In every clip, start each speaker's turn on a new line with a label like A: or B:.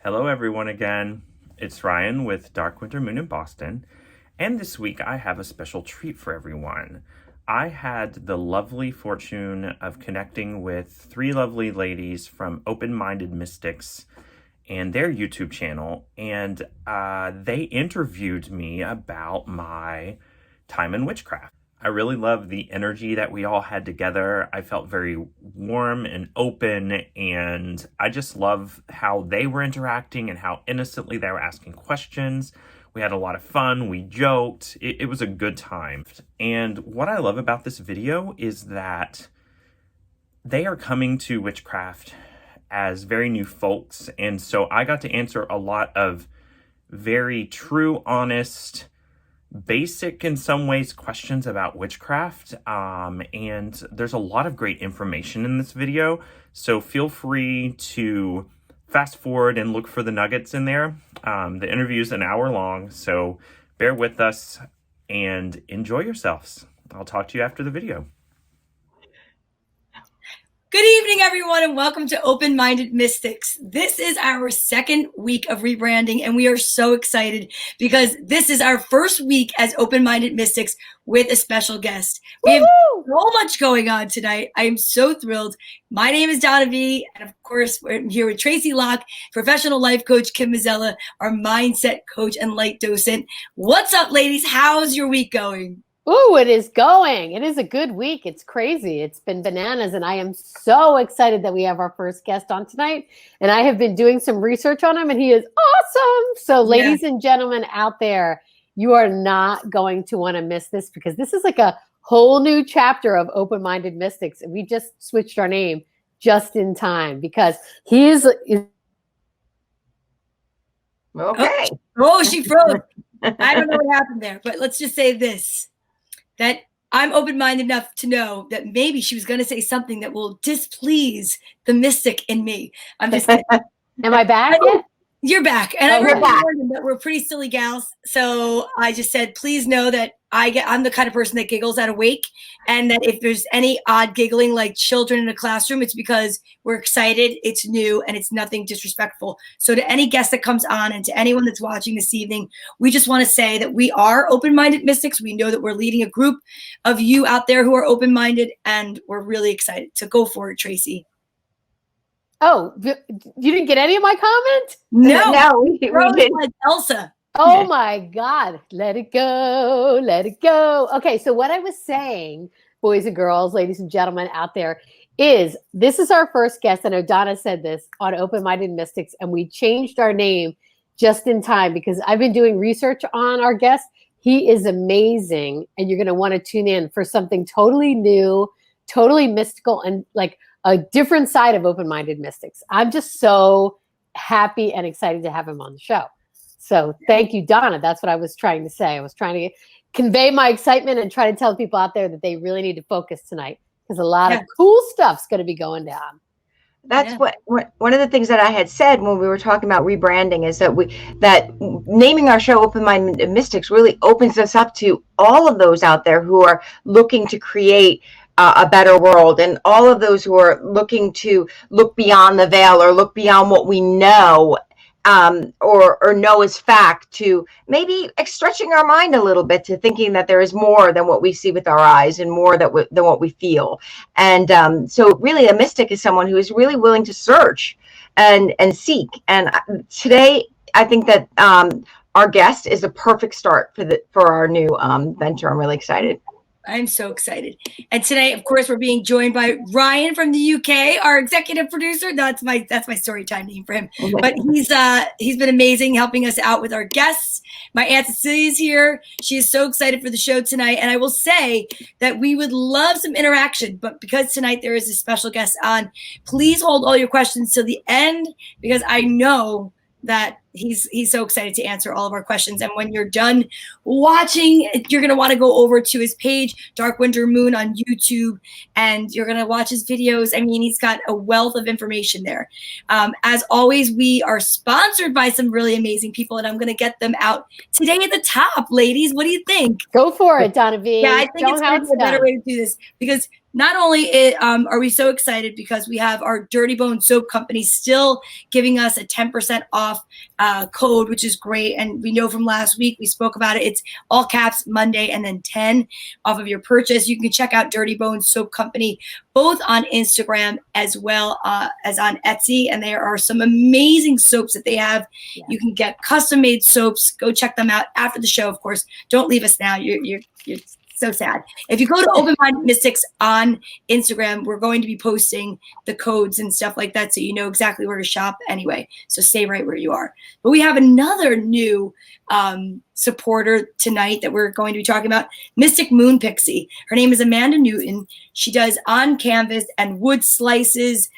A: Hello everyone again. It's Ryan with Dark Winter Moon in Boston, and this week I have a special treat for everyone. I had the lovely fortune of connecting with three lovely ladies from Open-Minded Mystics and their YouTube channel, and they interviewed me about my time in witchcraft. I really love the energy that we all had together. I felt very warm and open, and I just love how they were interacting and how innocently they were asking questions. We had a lot of fun. We joked. It was a good time. And what I love about this video is that they are coming to witchcraft as very new folks. And so I got to answer a lot of very true, honest, basic in some ways questions about witchcraft, and there's a lot of great information in this video, so feel free to fast forward and look for the nuggets in there. The interview is an hour long, so bear with us and enjoy yourselves. I'll talk to you after the video.
B: Good evening, everyone, and welcome to Open-Minded Mystics. This is our second week of rebranding, and we are so excited because this is our first week as Open-Minded Mystics with a special guest. We have so much going on tonight. I am so thrilled. My name is Donna V, and of course, we're here with Tracy Locke, professional life coach, Kim Mazzella, our mindset coach and light docent. What's up, ladies? How's your week going?
C: Ooh, it is going. It is a good week. It's crazy. It's been bananas, and I am so excited that we have our first guest on tonight. And I have been doing some research on him, and he is awesome. So, ladies and gentlemen out there, you are not going to want to miss this because this is like a whole new chapter of Open-Minded Mystics. And we just switched our name just in time because he is
B: okay. Oh, she froze. I don't know what happened there, but let's just say this. That I'm open-minded enough to know that maybe she was going to say something that will displease the mystic in me. I'm just kidding.
C: Am I back yet?
B: You're back. And I heard that we're pretty silly gals. So I just said, please know that I'm the kind of person that giggles at a wake. And that if there's any odd giggling like children in a classroom, it's because we're excited, it's new, and it's nothing disrespectful. So to any guest that comes on and to anyone that's watching this evening, we just want to say that we are open-minded mystics. We know that we're leading a group of you out there who are open-minded, and we're really excited. So go for it, Tracy.
C: Oh, you didn't get any of my comment?
B: No, we didn't. Like Elsa.
C: Oh my God. Let it go. Let it go. Okay. So what I was saying, boys and girls, ladies and gentlemen out there, is this is our first guest. I know Donna said this on Open-Minded Mystics, and we changed our name just in time because I've been doing research on our guest. He is amazing. And you're going to want to tune in for something totally new, totally mystical, and like a different side of Open-Minded Mystics. I'm just so happy and excited to have him on the show. So thank you, Donna. That's what I was trying to say. I was trying to convey my excitement and try to tell people out there that they really need to focus tonight because a lot of cool stuff's going to be going down.
D: That's what one of the things that I had said when we were talking about rebranding is that naming our show Open-Minded Mystics really opens us up to all of those out there who are looking to create a better world, and all of those who are looking to look beyond the veil or look beyond what we know or know as fact, to maybe stretching our mind a little bit to thinking that there is more than what we see with our eyes and more than what we feel. And so really a mystic is someone who is really willing to search and seek. And today I think that our guest is a perfect start for our new venture. I'm really excited.
B: I'm so excited. And today, of course, we're being joined by Ryan from the UK, our executive producer. That's my story time name for him. But he's been amazing helping us out with our guests. My Aunt Cecilia's here. She is so excited for the show tonight. And I will say that we would love some interaction. But because tonight there is a special guest on, please hold all your questions till the end because I know that he's so excited to answer all of our questions. And when you're done watching, you're going to want to go over to his page, Dark Winter Moon on YouTube, and you're going to watch his videos. I mean, he's got a wealth of information there. As always, we are sponsored by some really amazing people, and I'm going to get them out today at the top. Ladies, what do you think?
C: Go for it, Donna V.
B: Yeah, I think it's going to be a better way to do this because not only are we so excited because we have our Dirty Bone Soap Company still giving us a 10% off code, which is great. And we know from last week, we spoke about it. It's all caps Monday and then 10 off of your purchase. You can check out Dirty Bone Soap Company both on Instagram as well as on Etsy. And there are some amazing soaps that they have. Yeah. You can get custom made soaps. Go check them out after the show, of course. Don't leave us now. You're so sad. If you go to Open Mind Mystics on Instagram, we're going to be posting the codes and stuff like that, so you know exactly where to shop anyway. So stay right where you are. But we have another new supporter tonight that we're going to be talking about, Mystic Moon Pixie. Her name is Amanda Newton. She does on canvas and wood slices,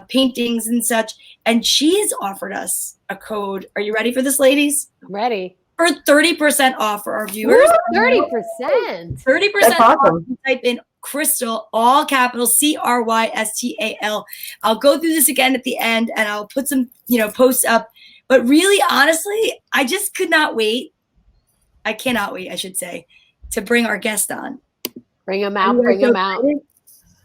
B: paintings and such. And she has offered us a code. Are you ready for this, ladies?
C: I'm ready.
B: For 30% off for our viewers.
C: 30%.
B: 30% off. Type in Crystal, all capitals, CRYSTAL. I'll go through this again at the end, and I'll put some, posts up. But really, honestly, I just could not wait. I cannot wait, I should say, to bring our guest on.
C: Bring them out. Bring them out.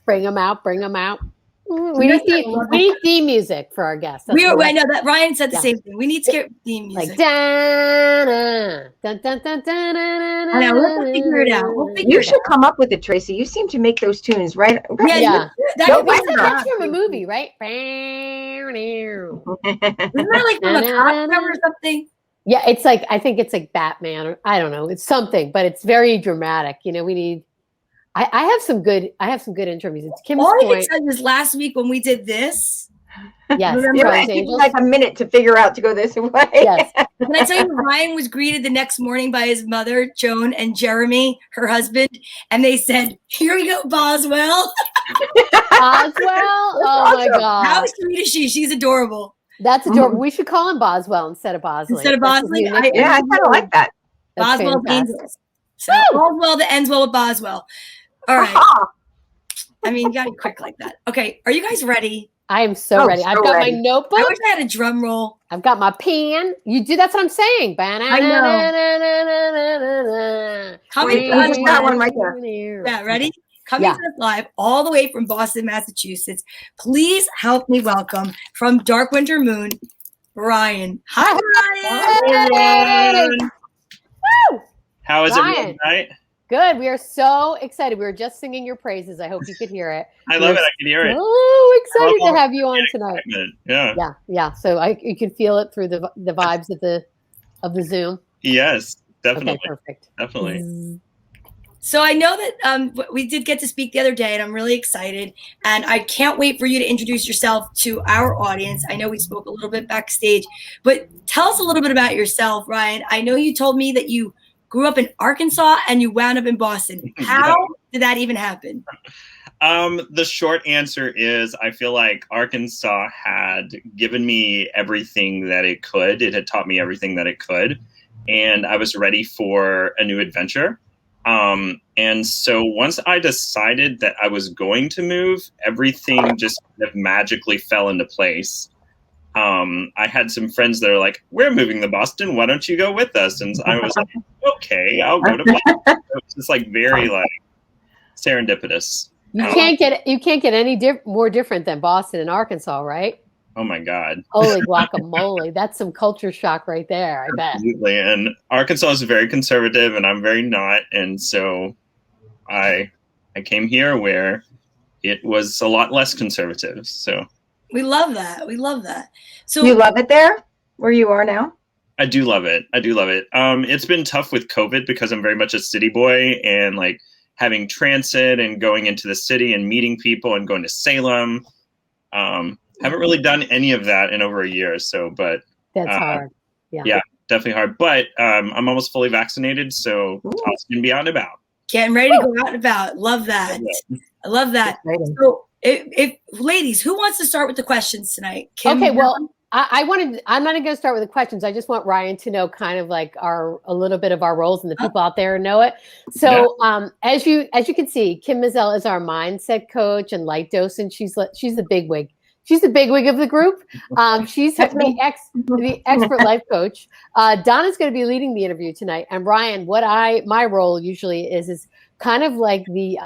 C: Bring them out. Bring them out. We need theme music for our guests.
B: I know that Ryan said the same thing. We need to get theme music.
C: Like Donna. Dun, dun, dun, dun,
B: I know, we'll figure it out.
D: You should come up with it, Tracy. You seem to make those tunes, right?
C: Yeah. That's from a movie, right?
B: Isn't that like from a cop cover or something?
C: Yeah, it's like, I think it's like Batman, or I don't know. It's something, but it's very dramatic. We need. I have some good intro music. Kim's
B: all I
C: point.
B: can tell you is last week when we did this.
C: Yes,
D: it took like a minute to figure out to go this way.
C: Yes.
B: Can I tell you, Ryan was greeted the next morning by his mother, Joan, and Jeremy, her husband, and they said, "Here we go, Boswell."
C: Boswell? Oh my God!
B: How sweet is she? She's adorable.
C: That's adorable. We should call him Boswell instead of Bosley.
B: Instead of Bosley,
D: I kind of like that.
B: Boswell Angels. So Boswell that ends well with Boswell. All right. I mean, you got to be quick like that. Okay, are you guys ready?
C: I am so ready. I've got my notebook.
B: I wish I had a drum roll.
C: I've got my pen. You do. That's what I'm saying.
B: I know. Coming to us
D: that one right there.
B: Yeah, ready? Coming to us live all the way from Boston, Massachusetts. Please help me welcome from Dark Winter Moon, Ryan. Hi, Ryan.
C: Woo!
A: How is it tonight?
C: Good. We are so excited. We were just singing your praises. I hope you could hear it.
A: I love it. I can hear it.
C: Oh, excited to have you on tonight.
A: Yeah.
C: So you can feel it through the vibes of the Zoom.
A: Yes, definitely.
C: Okay, perfect.
A: Definitely.
B: So I know that we did get to speak the other day, and I'm really excited. And I can't wait for you to introduce yourself to our audience. I know we spoke a little bit backstage, but tell us a little bit about yourself, Ryan. I know you told me that you grew up in Arkansas and you wound up in Boston. How did that even happen?
A: The short answer is I feel like Arkansas had given me everything that it could. It had taught me everything that it could. And I was ready for a new adventure. And so once I decided that I was going to move, everything just kind of magically fell into place. I had some friends that are like, "We're moving to Boston. Why don't you go with us?" And I was like, "Okay, I'll go to Boston." It was just like very serendipitous.
C: You can't get any more different than Boston and Arkansas, right?
A: Oh my God!
C: Holy guacamole! That's some culture shock right there. I bet.
A: Absolutely. And Arkansas is very conservative, and I'm very not. And so, I came here where it was a lot less conservative. So.
B: We love that. We love that. So
D: you love it there where you are now?
A: I do love it. It's been tough with COVID because I'm very much a city boy, and like having transit and going into the city and meeting people and going to Salem. Haven't really done any of that in over a year or so, but
C: that's hard.
A: Yeah, definitely hard. But I'm almost fully vaccinated, so I can be out and about.
B: Getting ready to go out and about. Love that. I love that. So if ladies, who wants to start with the questions tonight? Kim,
C: okay, well, I'm not going to start with the questions. I just want Ryan to know kind of like a little bit of our roles, and the people out there know it. So as you can see, Kim Mizell is our mindset coach and light docent. She's the big wig. She's the big wig of the group. She's the expert life coach. Donna's going to be leading the interview tonight. And Ryan, my role usually is kind of like the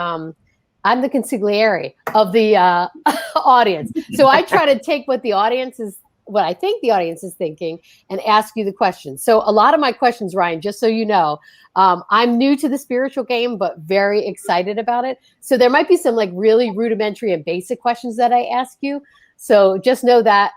C: I'm the consigliere of the audience. So I try to take what I think the audience is thinking and ask you the questions. So a lot of my questions, Ryan, just so you know, I'm new to the spiritual game, but very excited about it. So there might be some like really rudimentary and basic questions that I ask you. So just know that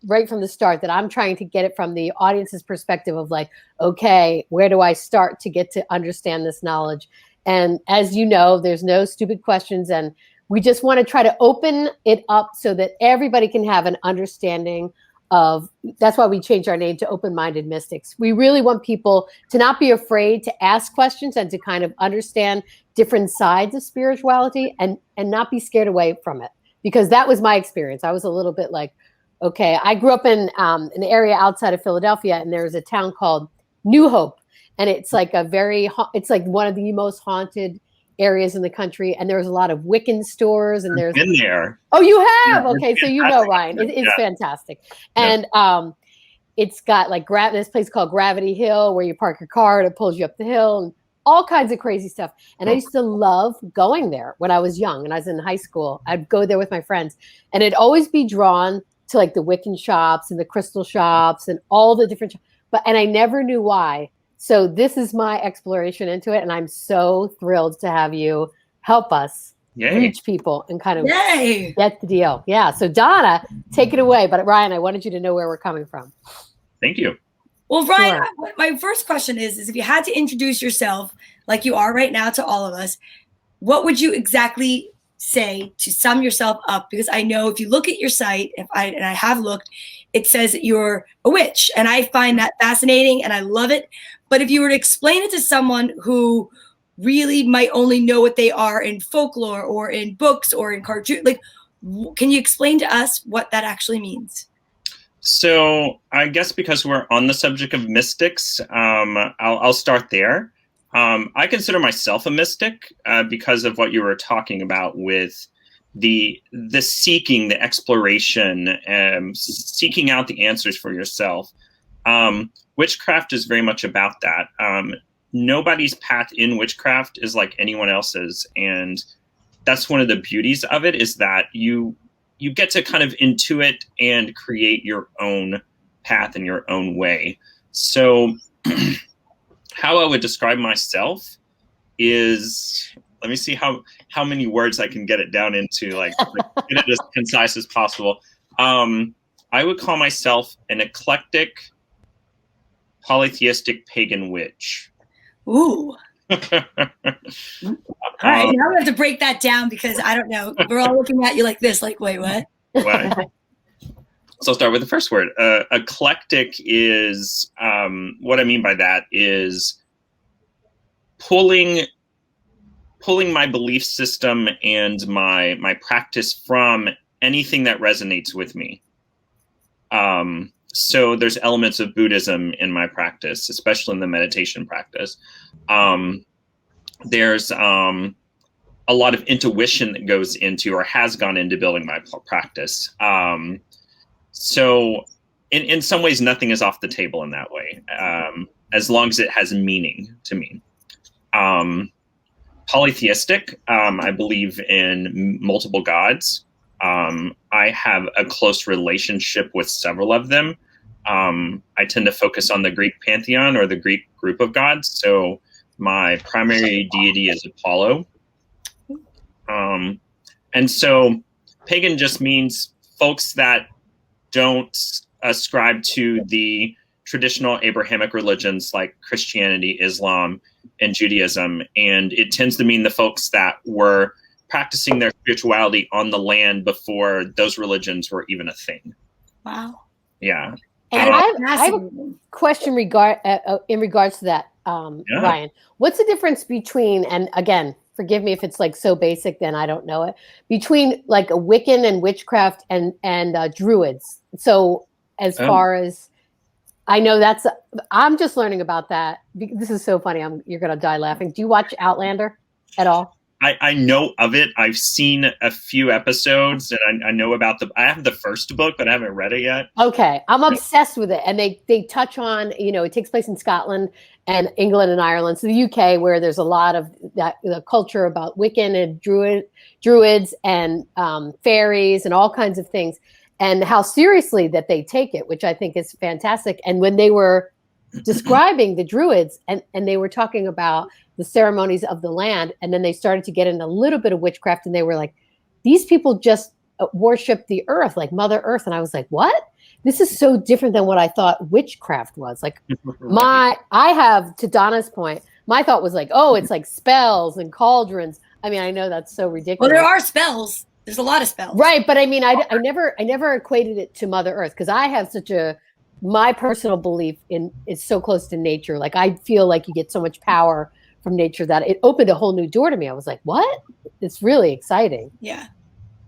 C: right from the start that I'm trying to get it from the audience's perspective of like, okay, where do I start to get to understand this knowledge? And as you know, there's no stupid questions. And we just want to try to open it up so that everybody can have an understanding of, that's why we changed our name to Open-Minded Mystics. We really want people to not be afraid to ask questions and to kind of understand different sides of spirituality and not be scared away from it. Because that was my experience. I was a little bit like, okay, I grew up in an area outside of Philadelphia, and there's a town called New Hope. And it's like it's like one of the most haunted areas in the country. And there's a lot of Wiccan stores, and there's
A: been there.
C: Oh, you have? Yeah, okay. So you know, Ryan, it's fantastic. And it's got like this place called Gravity Hill where you park your car and it pulls you up the hill and all kinds of crazy stuff. And I used to love going there when I was young and I was in high school. I'd go there with my friends and it'd always be drawn to like the Wiccan shops and the crystal shops and all the different and I never knew why. So this is my exploration into it, and I'm so thrilled to have you help us reach people and kind of get the deal. Yeah. So Donna, take it away. But Ryan, I wanted you to know where we're coming from.
A: Thank you.
B: Well, Ryan, my first question is if you had to introduce yourself like you are right now to all of us, what would you exactly say to sum yourself up? Because I know if you look at your site, and I have looked, it says that you're a witch, and I find that fascinating and I love it. But if you were to explain it to someone who really might only know what they are in folklore or in books or in cartoons, like, can you explain to us what that actually means?
A: So I guess because we're on the subject of mystics, I'll start there. I consider myself a mystic because of what you were talking about with the seeking, the exploration, seeking out the answers for yourself. Witchcraft is very much about that. Nobody's path in witchcraft is like anyone else's. And that's one of the beauties of it, is that you get to kind of intuit and create your own path in your own way. So how I would describe myself is, let me see how many words I can get it down into, like get it as concise as possible. I would call myself an eclectic, polytheistic pagan witch.
B: Ooh. All right, now we have to break that down because I don't know. We're all looking at you like this, like, wait, what?
A: What? So I'll start with the first word. Eclectic is, what I mean by that is pulling my belief system and my practice from anything that resonates with me. So there's elements of Buddhism in my practice, especially in the meditation practice. There's a lot of intuition that goes into, or has gone into, building my practice. So in some ways, nothing is off the table in that way, as long as it has meaning to me. Polytheistic, I believe in multiple gods. I have a close relationship with several of them. I tend to focus on the Greek pantheon, or the Greek group of gods. So my primary deity is Apollo. And so pagan just means folks that don't ascribe to the traditional Abrahamic religions like Christianity, Islam, and Judaism. And it tends to mean the folks that were practicing their spirituality on the land before those religions were even a thing.
B: Wow.
A: Yeah.
C: And I have a question in regards to that, Ryan. What's the difference between, and again, forgive me if it's like so basic, then I don't know it, between like a Wiccan and witchcraft and druids? So as far as I know, I'm just learning about that. This is so funny. You're going to die laughing. Do you watch Outlander at all?
A: I know of it. I've seen a few episodes, and I know about I have the first book, but I haven't read it yet.
C: Okay, I'm obsessed with it, and they touch on, it takes place in Scotland and England and Ireland, so the UK, where there's a lot of that the culture about Wiccan and druids and fairies and all kinds of things, and how seriously that they take it, which I think is fantastic. And when they were describing the druids, and they were talking about the ceremonies of the land, and then they started to get in a little bit of witchcraft, and they were like, these people just worship the earth, like Mother Earth. And I was like, what? This is so different than what I thought witchcraft was. Like I have, to Donna's point, my thought was like, oh, it's like spells and cauldrons. I mean, I know that's so ridiculous.
B: Well, there are spells. There's a lot of spells.
C: Right. But I mean, I never equated it to Mother Earth, because I have my personal belief is so close to nature. Like I feel like you get so much power from nature that it opened a whole new door to me. I was like, what? It's really exciting.
B: Yeah.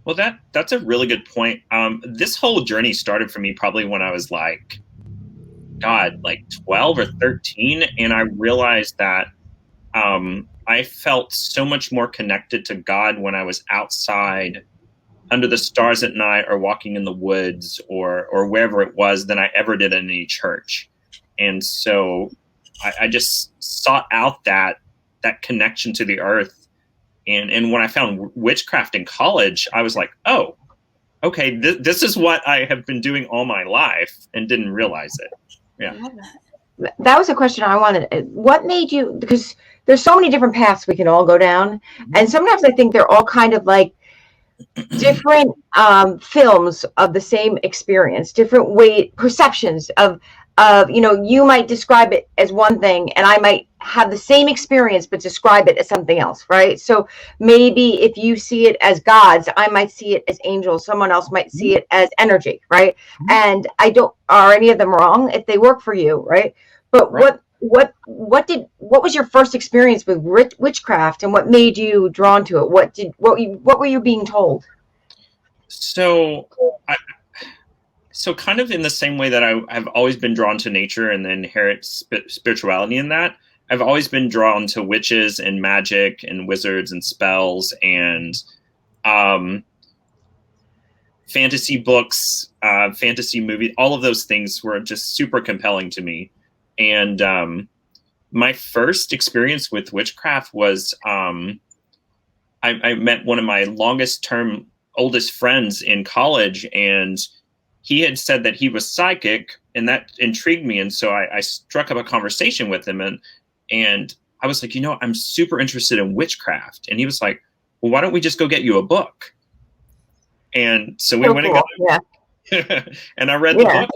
A: Well, that's a really good point. This whole journey started for me probably when I was like 12 or 13. And I realized that I felt so much more connected to God when I was outside under the stars at night or walking in the woods or wherever it was than I ever did in any church. And so I just sought out that connection to the earth. And when I found witchcraft in college, I was like, oh, okay, this is what I have been doing all my life and didn't realize it. Yeah.
B: I love that.
D: That was a question I wanted. What made you, because there's so many different paths we can all go down. And sometimes I think they're all kind of like different films of the same experience, different perceptions of, you might describe it as one thing and I might have the same experience, but describe it as something else, right? So maybe if you see it as gods, I might see it as angels. Someone else might see it as energy, right? And are any of them wrong if they work for you, right? But right. What was your first experience with witchcraft, and what made you drawn to it? What were you being told?
A: So kind of in the same way that I've always been drawn to nature and the inherent spirituality in that, I've always been drawn to witches and magic and wizards and spells and fantasy books, fantasy movies. All of those things were just super compelling to me. And my first experience with witchcraft was I met one of my longest term oldest friends in college, and he had said that he was psychic, and that intrigued me. And so I struck up a conversation with him, and I was like, I'm super interested in witchcraft. And he was like, well, why don't we just go get you a book? And so we went and got it. And I read the book.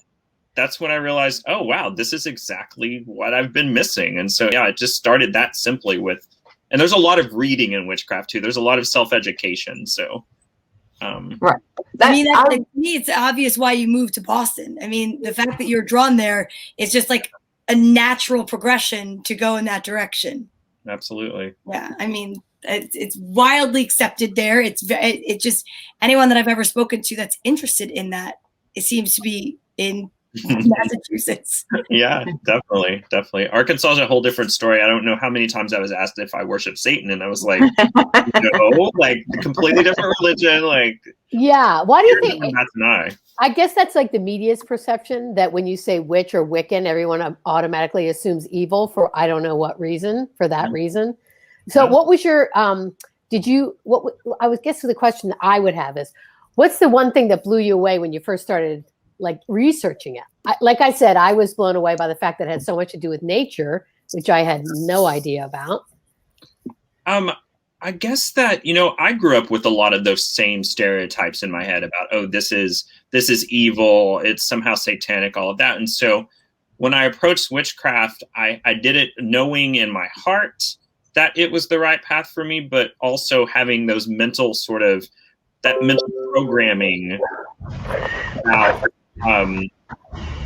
A: That's when I realized, oh, wow, this is exactly what I've been missing. And so, it just started that simply with, and there's a lot of reading in witchcraft too. There's a lot of self-education. So,
D: right.
B: To me, it's obvious why you moved to Boston. I mean, the fact that you're drawn there is just like a natural progression to go in that direction.
A: Absolutely.
B: Yeah. I mean, it's wildly accepted there. It's just anyone that I've ever spoken to that's interested in that, it seems to be in Massachusetts.
A: Yeah, definitely. Arkansas is a whole different story. I don't know how many times I was asked if I worship Satan, and I was like, no, like completely different religion. Like,
C: yeah. Why do you think?
A: I
C: guess that's like the media's perception that when you say witch or Wiccan, everyone automatically assumes evil for I don't know what reason. For that reason. So, what was your? I would guess the question that I would have is, what's the one thing that blew you away when you first started? Like researching it. Like I said, I was blown away by the fact that it had so much to do with nature, which I had no idea about.
A: I guess that, I grew up with a lot of those same stereotypes in my head about, oh, this is evil. It's somehow satanic, all of that. And so when I approached witchcraft, I did it knowing in my heart that it was the right path for me, but also having those mental mental programming about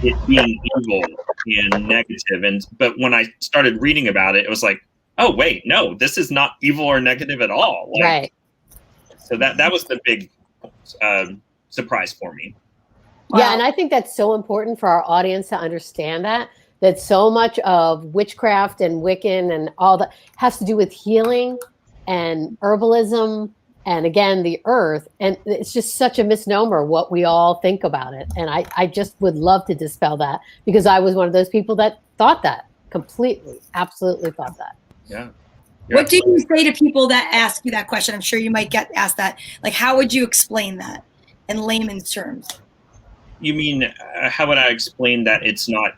A: it being evil and negative. But when I started reading about it, it was like, oh wait, no, this is not evil or negative at all.
C: Right.
A: So that was the big surprise for me.
C: Yeah, and I think that's so important for our audience to understand that so much of witchcraft and Wiccan and all that has to do with healing and herbalism and again the earth, and it's just such a misnomer what we all think about it. And I just would love to dispel that, because I was one of those people that thought that completely, absolutely thought that.
A: Yeah.
B: What do you say to people that ask you that question? I'm sure you might get asked that. Like, how would you explain that in layman's terms?
A: You mean, how would I explain that it's not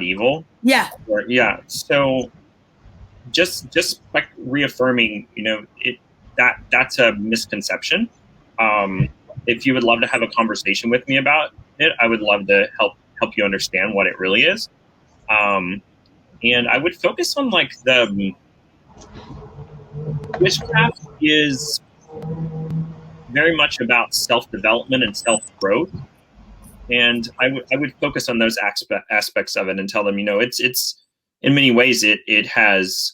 A: evil?
B: Yeah.
A: Yeah. So just like reaffirming, that's a misconception. If you would love to have a conversation with me about it, I would love to help you understand what it really is. And I would focus on like the witchcraft is very much about self-development and self-growth. And I would focus on those aspects of it and tell them, it's in many ways, it has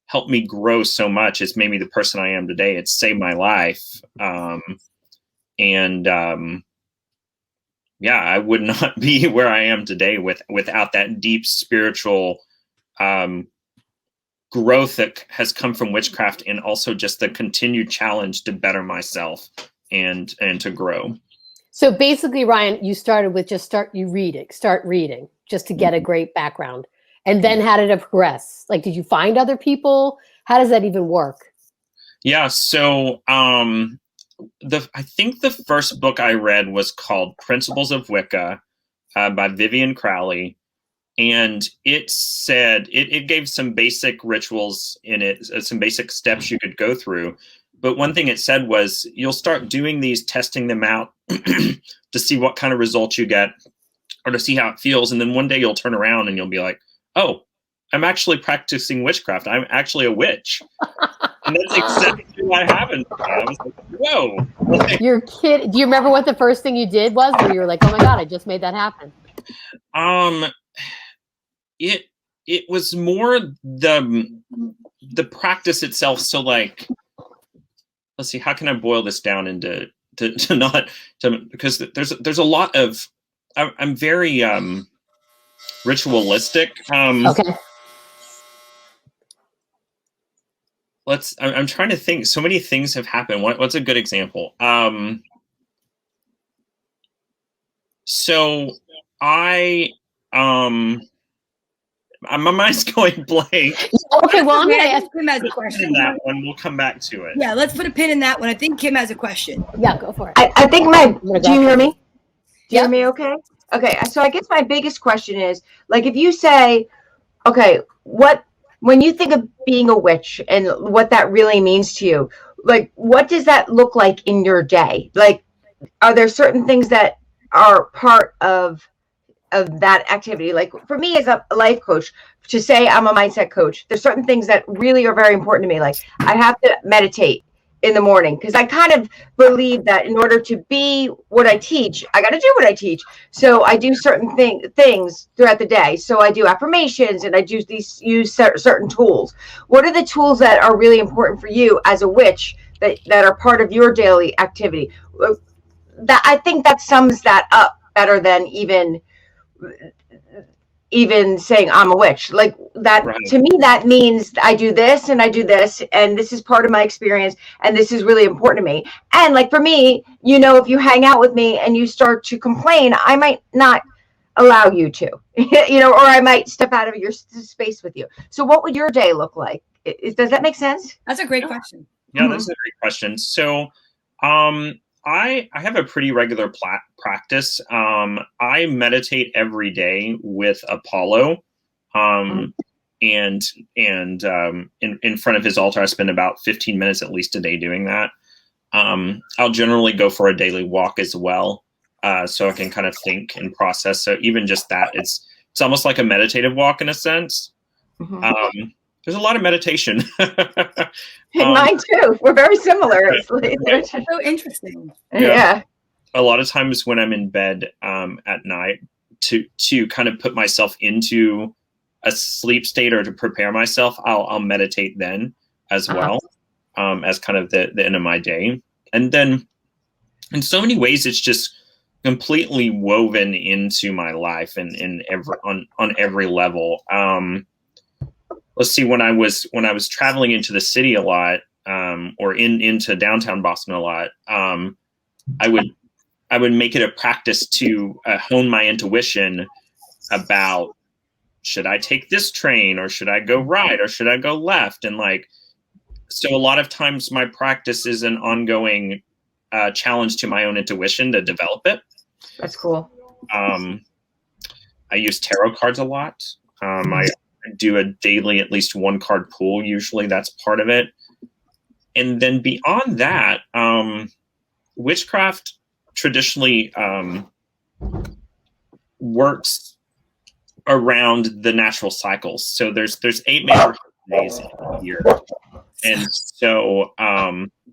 A: helped me grow so much. It's made me the person I am today. It's saved my life. Yeah, I would not be where I am today without that deep spiritual growth that has come from witchcraft, and also just the continued challenge to better myself and to grow.
C: So basically, Ryan, you started with start reading just to get a great background. And then how did it progress? Like, did you find other people? How does that even work?
A: Yeah. So I think the first book I read was called Principles of Wicca by Vivian Crowley. And it said, it gave some basic rituals in it, some basic steps you could go through. But one thing it said was, you'll start doing these, testing them out to see what kind of results you get, or to see how it feels. And then one day you'll turn around and you'll be like, oh, I'm actually practicing witchcraft. I'm actually a witch. And that's exactly what happened. I was like, whoa.
C: You're kidding. Do you remember what the first thing you did was, where you were like, oh my God, I just made that happen?
A: It was more the practice itself. So like, let's see, how can I boil this down into because there's a lot of, I'm very ritualistic.
C: Okay.
A: I'm trying to think. So many things have happened. What's a good example? So I my mind's going blank.
C: Okay, well, I'm going to ask
B: Kim has a question.
A: That one, we'll come back to it.
B: Yeah, let's put a pin in that one. I think Kim has a question.
C: Yeah, go for it.
D: I think do you hear me? Do you hear me okay? Okay, so I guess my biggest question is, like, if you say, okay, when you think of being a witch and what that really means to you, like, what does that look like in your day? Like, are there certain things that are part of that activity? Like, for me as a life coach, to say I'm a mindset coach, there's certain things that really are very important to me. Like, I have to meditate in the morning, because I kind of believe that in order to be what I teach, I got to do what I teach. So I do certain things throughout the day. So I do affirmations, and I use certain tools. What are the tools that are really important for you as a witch that are part of your daily activity? That, I think that sums that up better than even saying I'm a witch. Like that, right. To me, that means I do this and I do this, and this is part of my experience, and this is really important to me. And like for me, if you hang out with me and you start to complain, I might not allow you to, or I might step out of your space with you. So what would your day look like? Does that make sense?
B: That's a great question.
A: Yeah, that's a great question. So, I have a pretty regular practice. I meditate every day with Apollo, and in front of his altar. I spend about 15 minutes at least a day doing that. I'll generally go for a daily walk as well, so I can kind of think and process. So even just that, it's almost like a meditative walk in a sense. Mm-hmm. There's a lot of meditation.
D: Mine too. We're very similar.
B: It's so interesting.
D: Yeah.
A: A lot of times when I'm in bed at night, to kind of put myself into a sleep state or to prepare myself, I'll meditate then as well, as kind of the end of my day. And then in so many ways, it's just completely woven into my life and on every level. Let's see, when I was traveling into the city a lot, or into downtown Boston a lot, I would make it a practice to hone my intuition about, should I take this train, or should I go right, or should I go left? And like, so a lot of times my practice is an ongoing challenge to my own intuition to develop it.
D: That's cool.
A: I use tarot cards a lot. I do a daily, at least one card pool. Usually that's part of it. And then beyond that, witchcraft traditionally works around the natural cycles. So there's 8 major days in a year. And so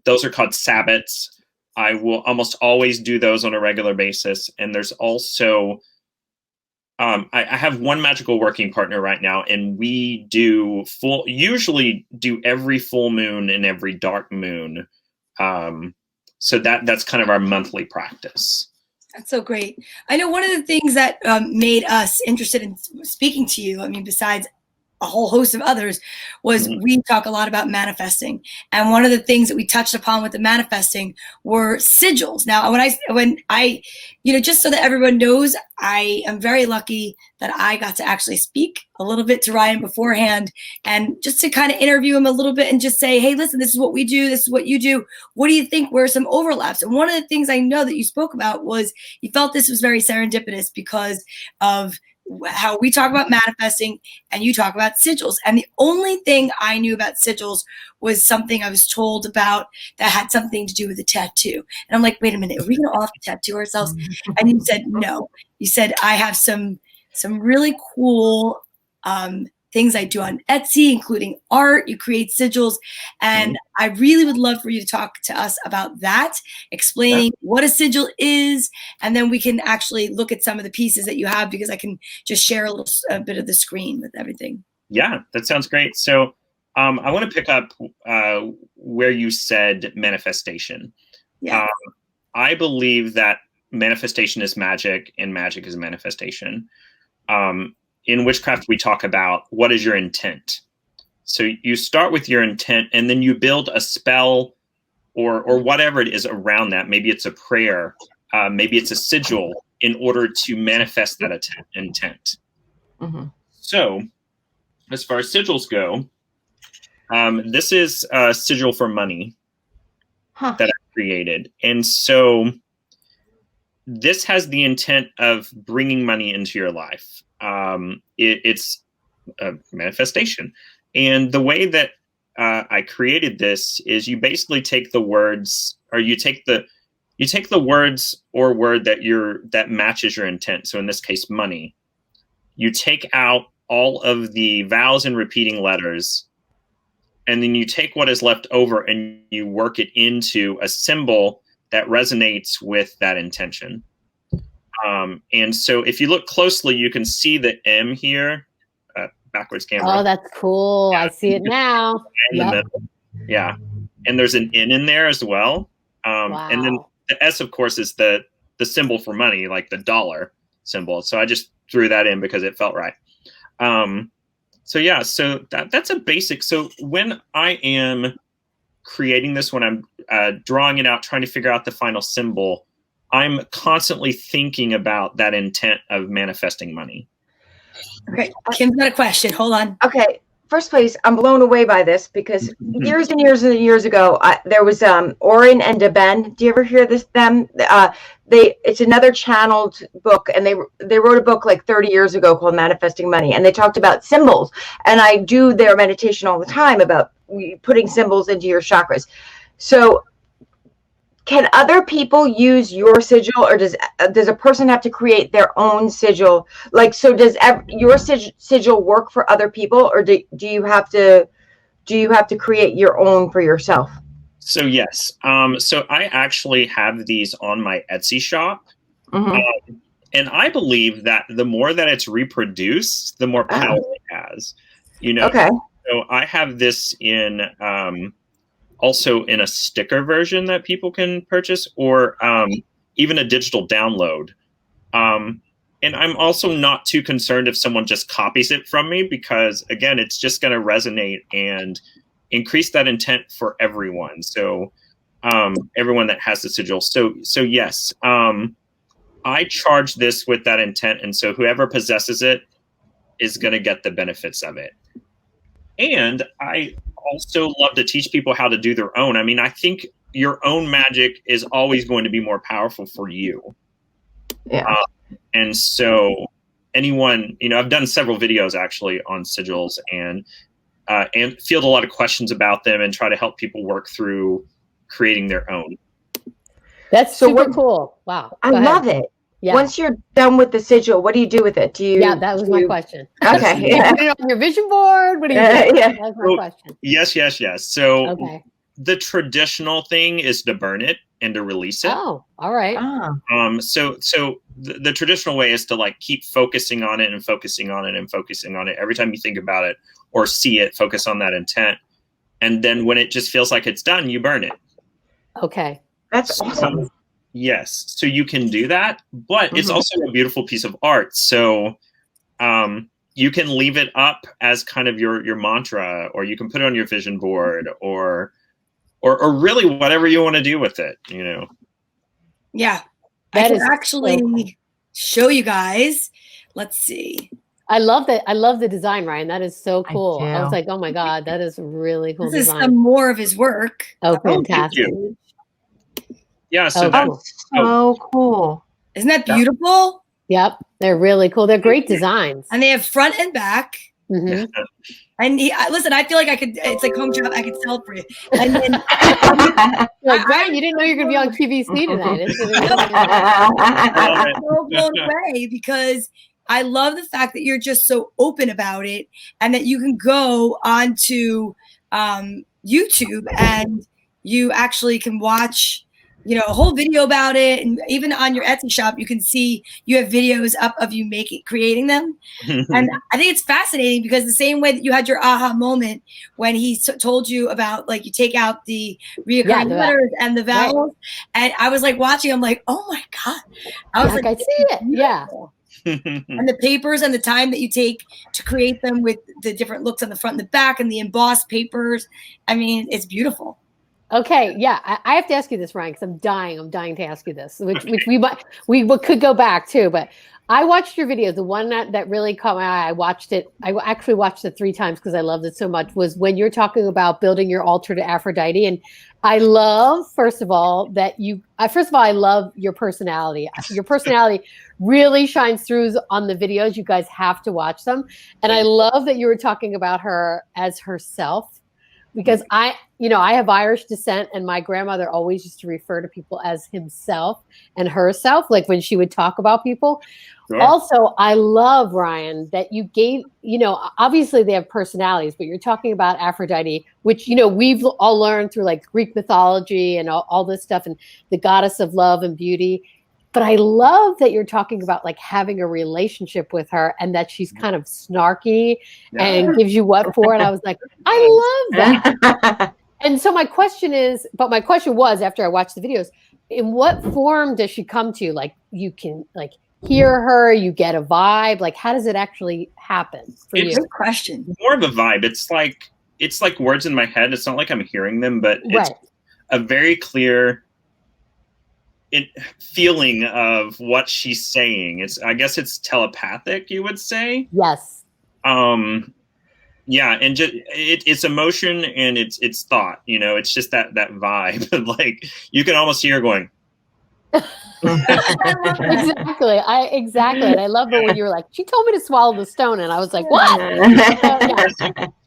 A: those are called Sabbats. I will almost always do those on a regular basis. And there's also, I have one magical working partner right now, and we usually do every full moon and every dark moon. So that's kind of our monthly practice.
B: That's so great. I know one of the things that made us interested in speaking to you, I mean, besides a whole host of others, was we talk a lot about manifesting. And one of the things that we touched upon with the manifesting were sigils. Now, when I, just so that everyone knows, I am very lucky that I got to actually speak a little bit to Ryan beforehand, and just to kind of interview him a little bit and just say, hey, listen, this is what we do. This is what you do. What do you think were some overlaps? And one of the things I know that you spoke about was you felt this was very serendipitous because of how we talk about manifesting and you talk about sigils. And the only thing I knew about sigils was something I was told about that had something to do with a tattoo. And I'm like, wait a minute, are we going to all have to tattoo ourselves? And you said, no. You said, I have some really cool things I do on Etsy, including art. You create sigils. And I really would love for you to talk to us about that, explaining what a sigil is. And then we can actually look at some of the pieces that you have, because I can just share a bit of the screen with everything.
A: Yeah, that sounds great. So I want to pick up where you said manifestation.
B: Yeah.
A: I believe that manifestation is magic and magic is manifestation. In witchcraft, we talk about what is your intent. So you start with your intent, and then you build a spell or whatever it is around that. Maybe it's a prayer, maybe it's a sigil, in order to manifest that intent.
D: Mm-hmm.
A: So as far as sigils go, this is a sigil for money that I created. And so this has the intent of bringing money into your life. It's a manifestation. And the way that I created this is you basically take the words, or you take the words or word that matches your intent. So in this case, money. You take out all of the vowels and repeating letters, and then you take what is left over and you work it into a symbol that resonates with that intention. And so if you look closely, you can see the M here, backwards camera.
C: Oh, that's cool. I see it now. Yep.
A: Yeah. And there's an N in there as well.
C: Wow.
A: And then the S, of course, is the symbol for money, like the dollar symbol. So I just threw that in because it felt right. So yeah, so that's a basic. So when I am creating this, when I'm drawing it out, trying to figure out the final symbol, I'm constantly thinking about that intent of manifesting money.
B: Okay, Kim's got a question. Hold on.
D: Okay, first place, I'm blown away by this because years and years and years ago, there was Orin and Deben. Do you ever hear them? It's another channeled book, and they wrote a book like 30 years ago called Manifesting Money, and they talked about symbols. And I do their meditation all the time about putting symbols into your chakras. So can other people use your sigil, or does a person have to create their own sigil? Like, so does your sigil work for other people, or do you have to create your own for yourself?
A: So yes. So I actually have these on my Etsy shop. Mm-hmm. And I believe that the more that it's reproduced, the more power it has. Okay. So I have this in also in a sticker version that people can purchase, or even a digital download. And I'm also not too concerned if someone just copies it from me, because again, it's just going to resonate and increase that intent for everyone. So everyone that has the sigil. So yes, I charge this with that intent. And so whoever possesses it is going to get the benefits of it. And I also love to teach people how to do their own. I mean, I think your own magic is always going to be more powerful for you.
D: Yeah.
A: And so anyone, I've done several videos actually on sigils and field a lot of questions about them and try to help people work through creating their own.
C: That's super cool. Wow.
D: I love it. Yeah. Once you're done with the sigil, what do you do with it?
C: Yeah, that was my question.
D: Okay.
C: You put it on your vision board? What do you do? Yeah. That was my question.
A: Yes. So the traditional thing is to burn it and to release it.
C: Oh, all right.
A: So the traditional way is to like keep focusing on it and focusing on it and focusing on it. Every time you think about it or see it, focus on that intent. And then when it just feels like it's done, you burn it.
C: Okay.
D: That's awesome.
A: Yes. So you can do that, but it's also a beautiful piece of art. So you can leave it up as kind of your mantra, or you can put it on your vision board or really whatever you want to do with it,
B: Yeah. I can actually show you guys. Let's see.
C: I love that. I love the design, Ryan. That is so cool. I was like, oh my God, that is really cool.
B: This is some more of his work.
C: Oh, fantastic.
A: Yeah. So
D: that's so cool.
B: Isn't that beautiful?
C: Yep. They're really cool. They're great designs.
B: And they have front and back.
C: Mm-hmm.
B: And listen, I feel like it's like home job. I could sell it for you. And then
C: like, Ryan, you didn't know you're going to be on QVC tonight.
B: I'm so blown away because I love the fact that you're just so open about it and that you can go onto YouTube and you actually can watch, a whole video about it. And even on your Etsy shop, you can see you have videos up of you creating them. And I think it's fascinating because the same way that you had your aha moment when he told you about, like, you take out the reoccurring letters and the vowels. Right. And I was like watching, I'm like, oh my God. I was like,
C: I see it. Yeah.
B: And the papers and the time that you take to create them with the different looks on the front and the back and the embossed papers. I mean, it's beautiful.
C: Okay, yeah, I have to ask you this, Ryan, because I'm dying to ask you this, which we could go back to, but I watched your video. The one that really caught my eye, I actually watched it 3 times because I loved it so much, was when you're talking about building your altar to Aphrodite. And I love, first of all, I love your personality. Your personality really shines through on the videos. You guys have to watch them. And I love that you were talking about her as herself. Because I have Irish descent, and my grandmother always used to refer to people as himself and herself, like when she would talk about people. Sure. Also, I love, Ryan, that you gave, obviously they have personalities, but you're talking about Aphrodite, which, we've all learned through like Greek mythology and all this stuff, and the goddess of love and beauty. But I love that you're talking about like having a relationship with her and that she's kind of snarky and gives you what for. And I was like, I love that. And so my question was, after I watched the videos, in what form does she come to you? Like, you can like hear her, you get a vibe. Like, how does it actually happen for you?
B: Good question.
A: More of a vibe. It's like words in my head. It's not like I'm hearing them, but it's a very clear feeling of what she's saying. I guess it's telepathic, you would say.
C: Yes.
A: Yeah, and just it's emotion and it's thought. It's just that vibe. Like you can almost hear her going.
C: Exactly. And I love it when you were like, she told me to swallow the stone, and I was like, what?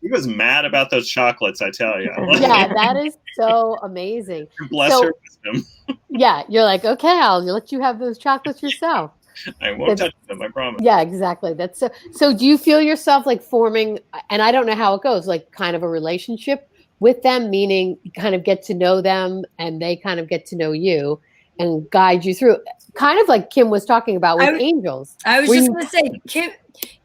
A: She was mad about those chocolates, I tell you.
C: Yeah, that is so amazing.
A: Bless her wisdom.
C: Yeah, you're like, okay, I'll let you have those chocolates yourself.
A: I won't touch them, I promise.
C: Yeah, exactly. That's so do you feel yourself like forming, and I don't know how it goes, like kind of a relationship with them, meaning you kind of get to know them and they kind of get to know you and guide you through, kind of like Kim was talking about with angels.
B: I was just going to say,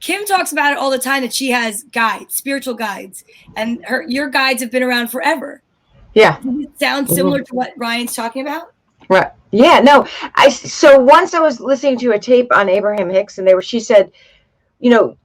B: Kim talks about it all the time, that she has guides, spiritual guides, and your guides have been around forever.
D: Yeah.
B: Does it sound similar to what Ryan's talking about?
D: Right. Yeah, no. So once I was listening to a tape on Abraham Hicks, and she said, you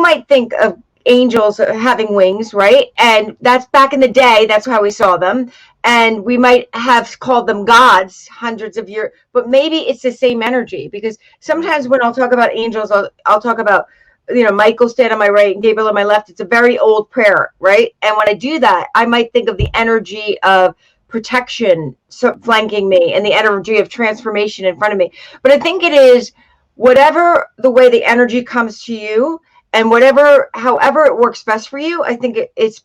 D: might think of angels having wings, right? And that's back in the day. That's how we saw them. And we might have called them gods hundreds of years, but maybe it's the same energy, because sometimes when I'll talk about angels, I'll talk about, Michael stand on my right and Gabriel on my left. It's a very old prayer, right? And when I do that, I might think of the energy of protection flanking me and the energy of transformation in front of me. But I think it is whatever the way the energy comes to you, and however it works best for you. I think it's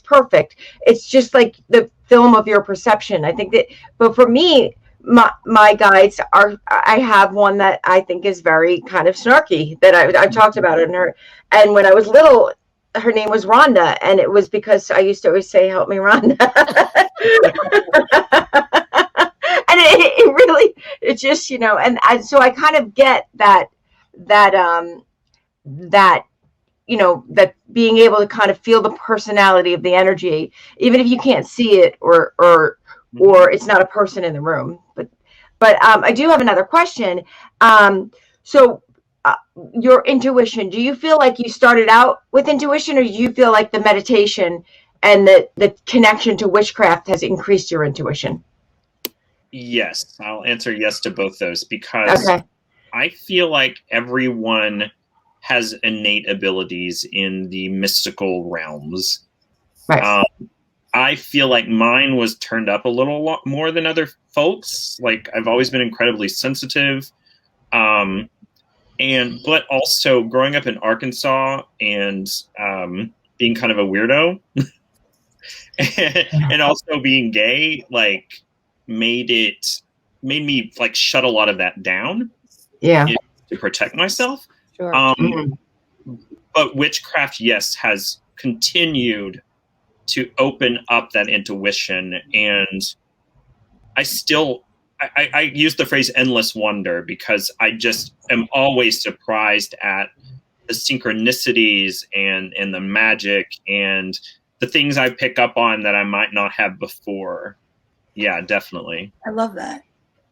D: perfect. It's just like the film of your perception. I think that, but for me, my guides I have one that I think is very kind of snarky, that I've talked about it. And when I was little, her name was Rhonda, and it was because I used to always say, "Help me, Rhonda." And it really, it's just, and so I kind of get that that being able to kind of feel the personality of the energy, even if you can't see it or it's not a person in the room. But I do have another question. So your intuition, do you feel like you started out with intuition, or do you feel like the meditation and the connection to witchcraft has increased your intuition?
A: Yes, I'll answer yes to both those, because I feel like everyone has innate abilities in the mystical realms.
D: Right.
A: I feel like mine was turned up a little more than other folks. Like, I've always been incredibly sensitive. But also growing up in Arkansas and being kind of a weirdo and also being gay, like, made me like shut a lot of that down.
D: Yeah.
A: To protect myself.
C: Sure.
A: But witchcraft, yes, has continued to open up that intuition, and I use the phrase endless wonder, because I just am always surprised at the synchronicities and the magic and the things I pick up on that I might not have before. Yeah, definitely.
B: I love that.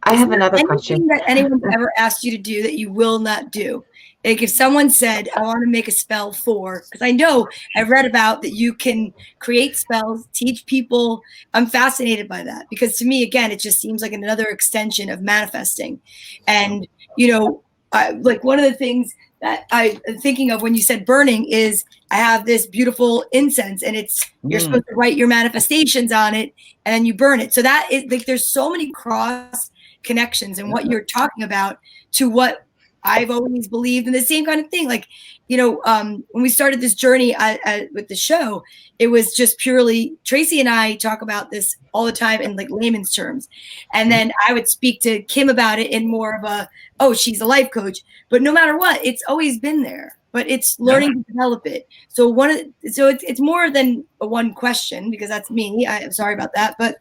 D: I have another question.
B: Anything that anyone's ever asked you to do that you will not do? Like, if someone said, "I want to make a spell for," because I know I've read about that you can create spells, teach people. I'm fascinated by that, because to me, again, it just seems like another extension of manifesting. And, like, one of the things that I'm thinking of when you said burning is, I have this beautiful incense, and you're supposed to write your manifestations on it, and then you burn it. So that is like, there's so many cross connections in what you're talking about to what I've always believed, in the same kind of thing. Like, when we started this journey with the show, it was just purely, Tracy and I talk about this all the time in like layman's terms. And then I would speak to Kim about it in more of a, oh, she's a life coach. But no matter what, it's always been there, but it's learning to develop it. So it's more than a one question, because that's me. I'm sorry about that. But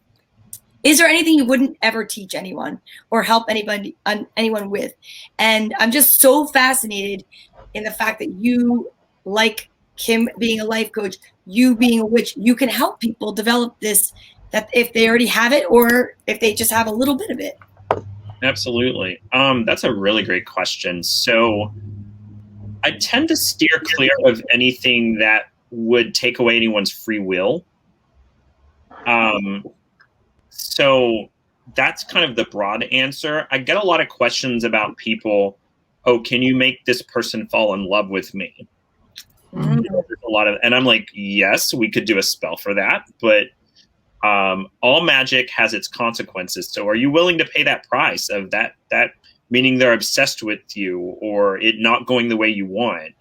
B: is there anything you wouldn't ever teach anyone or help anyone with? And I'm just so fascinated in the fact that you, like Kim being a life coach, you being a witch, you can help people develop this, that if they already have it or if they just have a little bit of it.
A: Absolutely. That's a really great question. So I tend to steer clear of anything that would take away anyone's free will. So that's kind of the broad answer. I get a lot of questions about people. Oh, can you make this person fall in love with me? There's a lot of, and I'm like, yes, we could do a spell for that, but all magic has its consequences. So are you willing to pay that price of that meaning they're obsessed with you or it not going the way you want?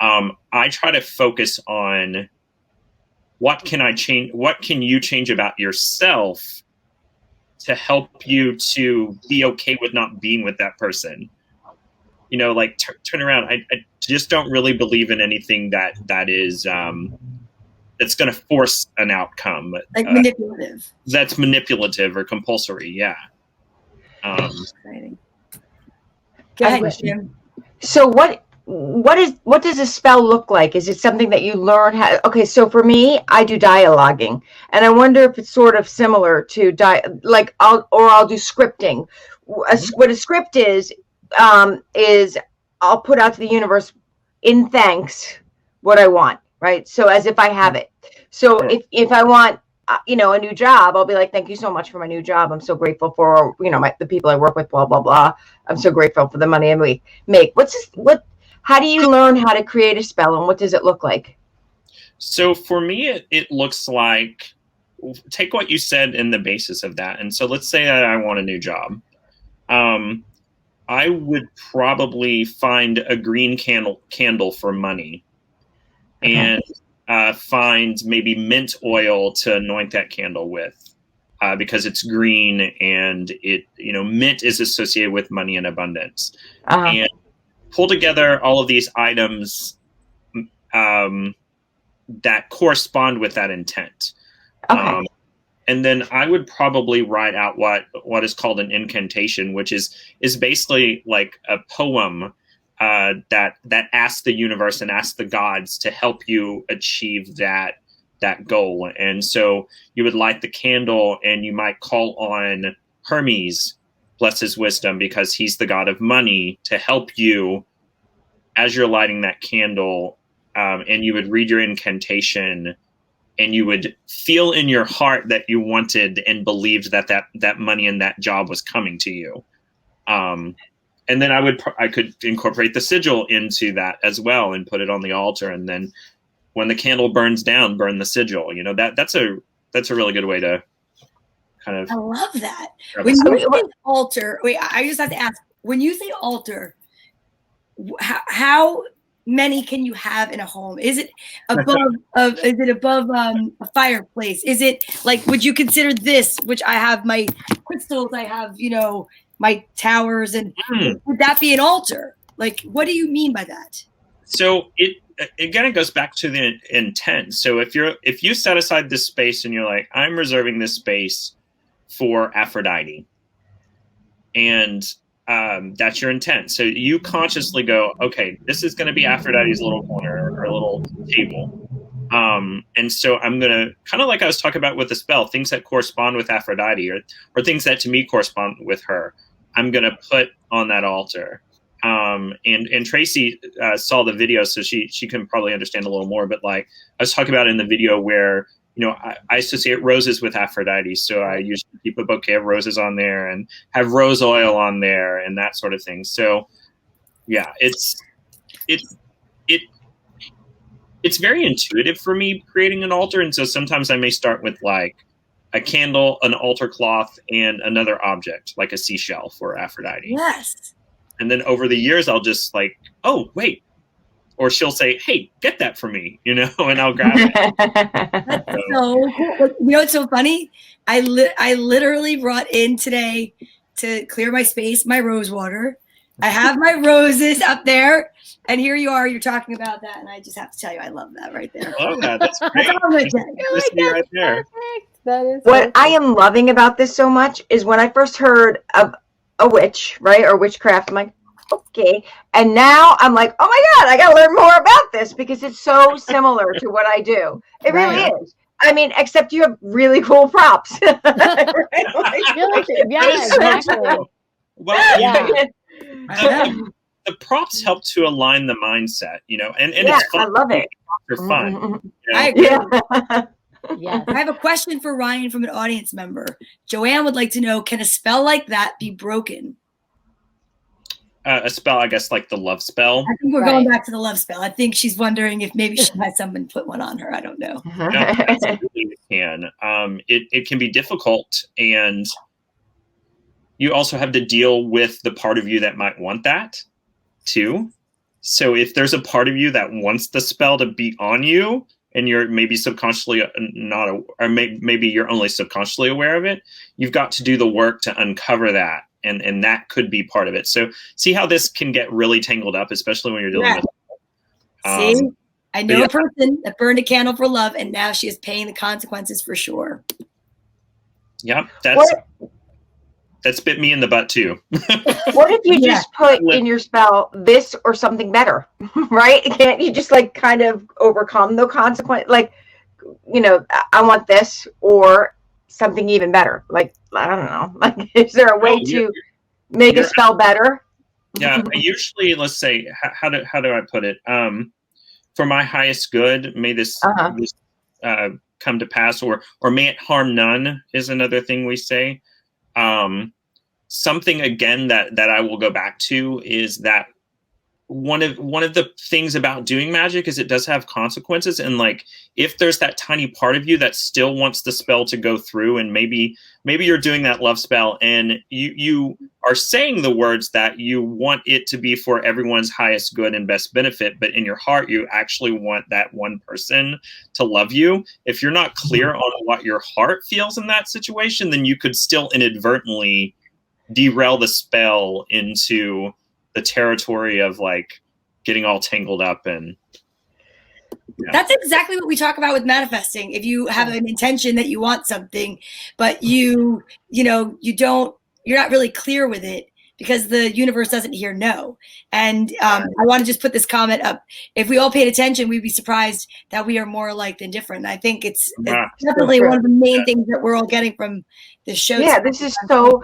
A: I try to focus on, what can I change? What can you change about yourself to help you to be okay with not being with that person? Like turn around. I just don't really believe in anything that is that's going to force an outcome.
B: Like manipulative.
A: That's manipulative or compulsory. Yeah.
B: Exciting. Go ahead, Jim.
D: So what does a spell look like? Is it something that you learn how? Okay, so for me, I do dialoguing, and I wonder if it's sort of similar to I'll do scripting. What a script is I'll put out to the universe, in thanks, what I want, right? So as if I have it. So if I want, you know, a new job, I'll be like, thank you so much for my new job. I'm so grateful for, you know, the people I work with, blah, blah, blah. I'm so grateful for the money I make. How do you learn how to create a spell, and what does it look like?
A: So for me, it looks like, take what you said in the basis of that. And so let's say that I want a new job. I would probably find a green candle for money, and find maybe mint oil to anoint that candle with, because it's green, and it, you know, mint is associated with money and abundance. And pull together all of these items that correspond with that intent. And then I would probably write out what is called an incantation, which is basically like a poem that asks the universe and asks the gods to help you achieve that goal. And so you would light the candle, and you might call on Hermes, bless his wisdom, because he's the god of money, to help you as you're lighting that candle. And you would read your incantation, and you would feel in your heart that you wanted and believed that money and that job was coming to you. And then I could incorporate the sigil into that as well and put it on the altar. And then when the candle burns down, burn the sigil. You know, that's a really good way to kind of.
B: I love that. When you say altar, wait, I just have to ask, when you say altar, how many can you have in a home? Is it above a fireplace? Is it like, would you consider this, which I have my crystals, I have, you know, my towers, and would that be an altar? Like, what do you mean by that?
A: So it goes back to the intent. So if you set aside this space and you're like, I'm reserving this space for Aphrodite, and that's your intent. So you consciously go, okay, this is going to be Aphrodite's little corner or little table. And so I'm going to, kind of like I was talking about with the spell, things that correspond with Aphrodite or things that to me correspond with her, I'm going to put on that altar. And Tracy saw the video, so she can probably understand a little more. But like I was talking about in the video where, you know, I associate roses with Aphrodite. So I usually keep a bouquet of roses on there and have rose oil on there and that sort of thing. So yeah, it's very intuitive for me creating an altar. And so sometimes I may start with like a candle, an altar cloth, and another object like a seashell for Aphrodite.
B: Yes.
A: And then over the years, I'll just like, oh, wait. Or she'll say, hey, get that for me, you know, and I'll grab it.
B: That's so cool. You know what's so funny? I literally brought in today to clear my space, my rose water. I have my roses up there, and here you are. You're talking about that, and I just have to tell you, I love that right there.
A: I love that. That's great.
B: That's all I'm gonna say.
A: Right there.
C: That is
D: what I am loving about this so much is when I first heard of a witch, right, or witchcraft, I'm like, okay. And now I'm like, oh my God, I got to learn more about this because it's so similar to what I do. It really is. I mean, except you have really cool props. Right?
C: Yeah, exactly.
A: Well,
C: Yeah.
A: The props help to align the mindset, you know, and
D: yeah,
A: it's fun.
D: I love it.
A: They're fun. You know?
B: I agree.
D: Yeah.
C: Yes.
B: I have a question for Ryan from an audience member. Joanne would like to know, can a spell like that be broken?
A: A spell, I guess, like the love spell.
B: I think we're going back to the love spell. I think she's wondering if maybe she had someone put one on her. I don't know.
A: No, absolutely it can. It can be difficult, and you also have to deal with the part of you that might want that too. So if there's a part of you that wants the spell to be on you, and you're maybe subconsciously not, or maybe you're only subconsciously aware of it, you've got to do the work to uncover that. And that could be part of it. So see how this can get really tangled up, especially when you're dealing with.
B: See, I know a person that burned a candle for love, and now she is paying the consequences for sure.
A: Yep, that's bit me in the butt too.
D: What if you just put in your spell this or something better, right? Can't you just like kind of overcome the consequence? Like, you know, I want this or something even better. Like, I don't know. Like, is there a way to make a spell better?
A: Yeah, I usually, let's say, how do I put it? for my highest good, may this, come to pass, or may it harm none is another thing we say. Something again that I will go back to is that one of the things about doing magic is it does have consequences, and like if there's that tiny part of you that still wants the spell to go through, and maybe you're doing that love spell and you are saying the words that you want it to be for everyone's highest good and best benefit, but in your heart you actually want that one person to love you. If you're not clear on what your heart feels in that situation, then you could still inadvertently derail the spell into the territory of like getting all tangled up. And
B: that's exactly what we talk about with manifesting. If you have an intention that you want something, but you're not really clear with it because the universe doesn't hear no. And I want to just put this comment up. If we all paid attention, we'd be surprised that we are more alike than different. I think it's definitely one of the main things that we're all getting from this show.
D: Yeah, this is so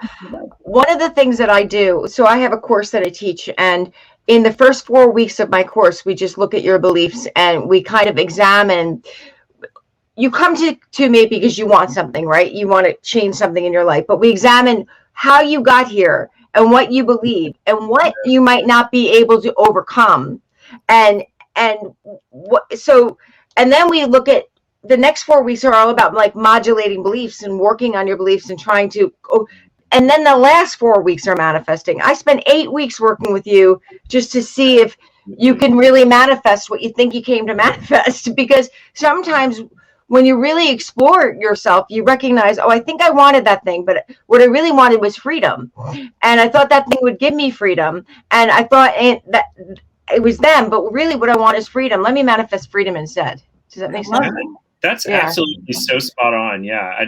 D: one of the things that I do. So I have a course that I teach, and in the first 4 weeks of my course, we just look at your beliefs and we kind of examine. You come to me because you want something, right? You want to change something in your life, but we examine how you got here and what you believe and what you might not be able to overcome. And then we look at the next 4 weeks are all about like modulating beliefs and working on your beliefs and trying to, and then the last 4 weeks are manifesting. I spent 8 weeks working with you just to see if you can really manifest what you think you came to manifest, because sometimes when you really explore yourself, you recognize, oh, I think I wanted that thing, but what I really wanted was freedom. And I thought that thing would give me freedom. And I thought that it was them, but really what I want is freedom. Let me manifest freedom instead. Does that make sense?
A: That's absolutely so spot on. Yeah.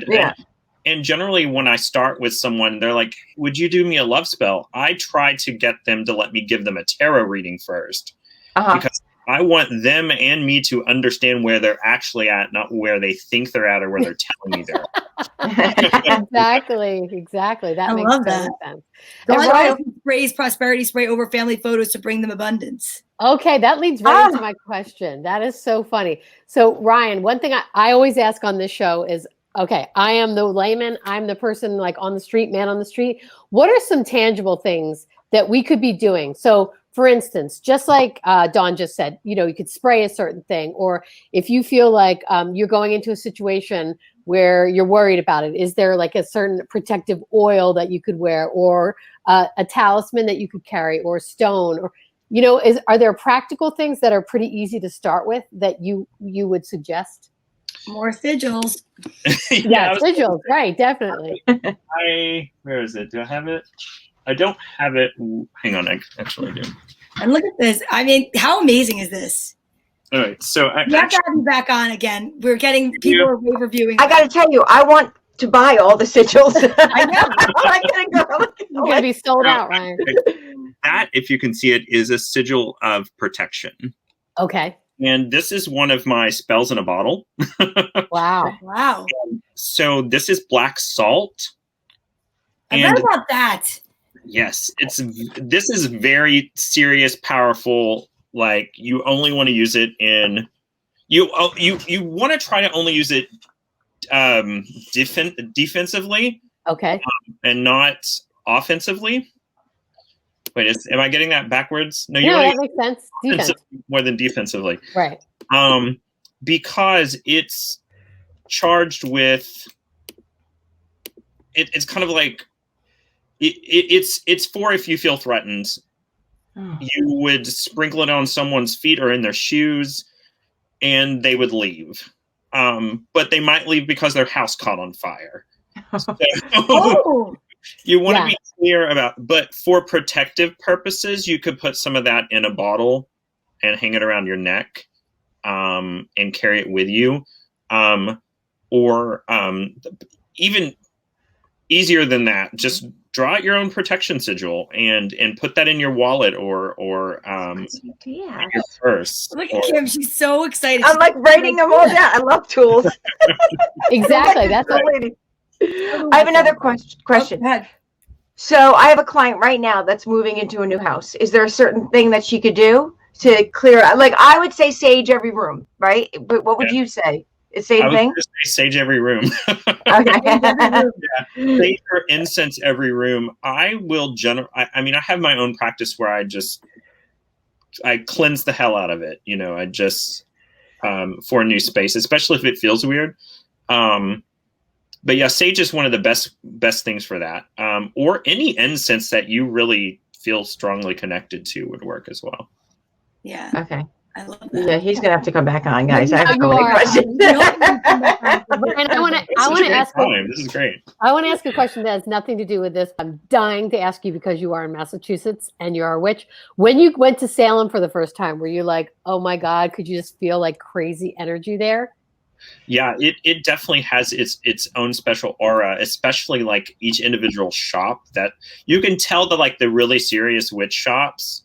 A: And generally when I start with someone, they're like, would you do me a love spell? I try to get them to let me give them a tarot reading first. Because I want them and me to understand where they're actually at, not where they think they're at or where they're telling me they're at.
C: Exactly. That
B: I
C: makes
B: love that.
C: sense.
B: Sprays prosperity spray over family photos to bring them abundance.
C: Okay, that leads right into my question. That is so funny. So Ryan, one thing I always ask on this show is, okay, I am the layman. I'm the person like on the street, man on the street. What are some tangible things that we could be doing? So for instance, just like Dawn just said, you could spray a certain thing, or if you feel like you're going into a situation where you're worried about it, is there like a certain protective oil that you could wear, or a talisman that you could carry, or a stone, or are there practical things that are pretty easy to start with that you would suggest?
B: More sigils.
C: Sigils, right? Definitely.
A: Where is it? Do I have it? I don't have it. Hang on, I actually do.
B: And look at this. I mean, how amazing is this?
A: All right, so
B: we have to have you back on again. We're getting people are rave reviewing.
D: I got to tell you, I want to buy all the sigils.
B: I know.
C: You're gonna be sold out, Ryan.
A: That, if you can see it, is a sigil of protection.
C: Okay.
A: And this is one of my spells in a bottle.
B: Wow.
A: So this is black salt.
B: I read about that.
A: Yes, this is very serious, powerful. Like you only want to use it in you want to try to only use it defensively.
C: Okay.
A: And not offensively. Wait, am I getting that backwards? No,
C: that makes sense. Defense.
A: More than defensively.
C: Right.
A: Because it's charged with it's kind of like it's for if you feel threatened. You would sprinkle it on someone's feet or in their shoes and they would leave. But they might leave because their house caught on fire. So, you want to be clear about, but for protective purposes, you could put some of that in a bottle and hang it around your neck and carry it with you. Or even easier than that, just draw out your own protection sigil and put that in your wallet or your purse.
B: Look at Kim, she's so excited.
D: I'm like writing them all down. I love tools.
C: Exactly. That's what
D: lady. I have another question.
B: Oh,
D: so I have a client right now that's moving into a new house. Is there a certain thing that she could do to clear. Like I would say sage every room, right? But what would you say? Same thing?
A: I would say sage every room.
D: Okay.
A: Sage or incense every room. I will I mean, I have my own practice where I cleanse the hell out of it. You know, I just for a new space, especially if it feels weird. But yeah, sage is one of the best things for that. Or any incense that you really feel strongly connected to would work as well.
B: Yeah.
D: Okay.
B: I love that.
D: Yeah, he's gonna have to come back on, guys. I have so
C: You
D: many
C: are.
D: questions.
C: And I want to ask.
A: This is great.
C: I want to ask a question that has nothing to do with this. I'm dying to ask you because you are in Massachusetts and you're a witch. When you went to Salem for the first time, were you like, oh my God, could you just feel like crazy energy there?
A: Yeah, it definitely has its own special aura, especially like each individual shop that you can tell the really serious witch shops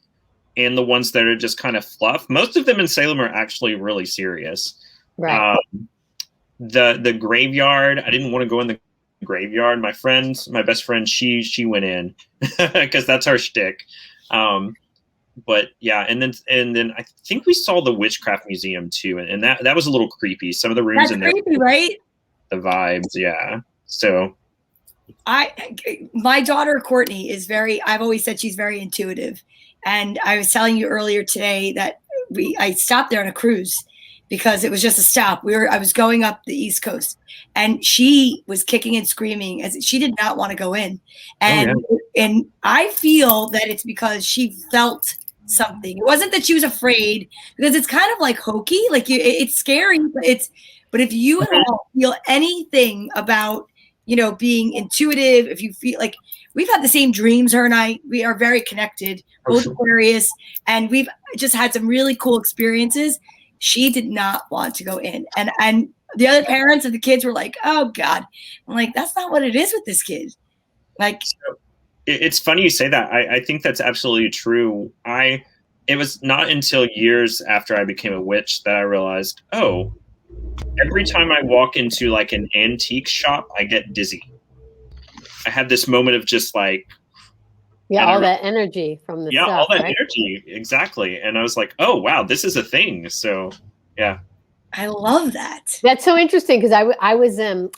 A: and the ones that are just kind of fluff. Most of them in Salem are actually really serious.
C: Right.
A: The graveyard, I didn't want to go in the graveyard. My best friend, she went in because that's her shtick. But yeah, and then I think we saw the Witchcraft Museum too, and that was a little creepy. Some of the rooms in there,
B: creepy, right?
A: The vibes, yeah. So
B: my daughter Courtney is I've always said she's very intuitive, and I was telling you earlier today that I stopped there on a cruise because it was just a stop. I was going up the East Coast, and she was kicking and screaming as she did not want to go in, and I feel that it's because she felt something. It wasn't that she was afraid, because it's kind of like hokey, like it's scary, but if you at all feel anything about being intuitive, if you feel like we've had the same dreams, her and I, we are very connected, both Aquarius, and we've just had some really cool experiences. She did not want to go in, and the other parents of the kids were like, oh God. I'm like, that's not what it is with this kid. Like,
A: it's funny you say that. I think that's absolutely true. It was not until years after I became a witch that I realized, oh, every time I walk into like an antique shop, I get dizzy. I have this moment of just like,
C: all that energy from the stuff,
A: all that
C: right?
A: energy, exactly. And I was like, oh wow, this is a thing. So yeah.
B: I love that.
C: That's so interesting because I was in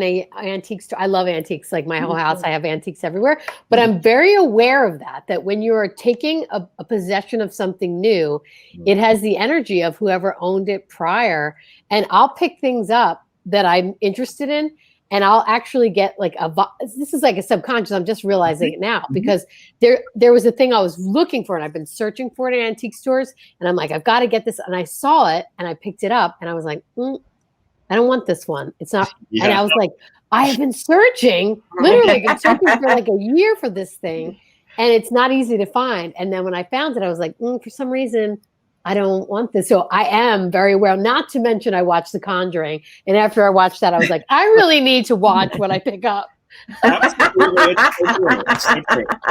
C: a antique store. I love antiques. Like my whole house, I have antiques everywhere. But I'm very aware of that when you are taking a possession of something new, it has the energy of whoever owned it prior. And I'll pick things up that I'm interested in, and I'll actually get like this is like a subconscious. I'm just realizing it now because there was a thing I was looking for, and I've been searching for it in antique stores, and I'm like, I've got to get this. And I saw it and I picked it up and I was like, I don't want this one. It's not. Yeah. And I was like, I have been searching, literally been searching for like a year for this thing, and it's not easy to find. And then when I found it, I was like, for some reason, I don't want this. So I am very aware, not to mention I watched The Conjuring. And after I watched that, I was like, I really need to watch what I pick up.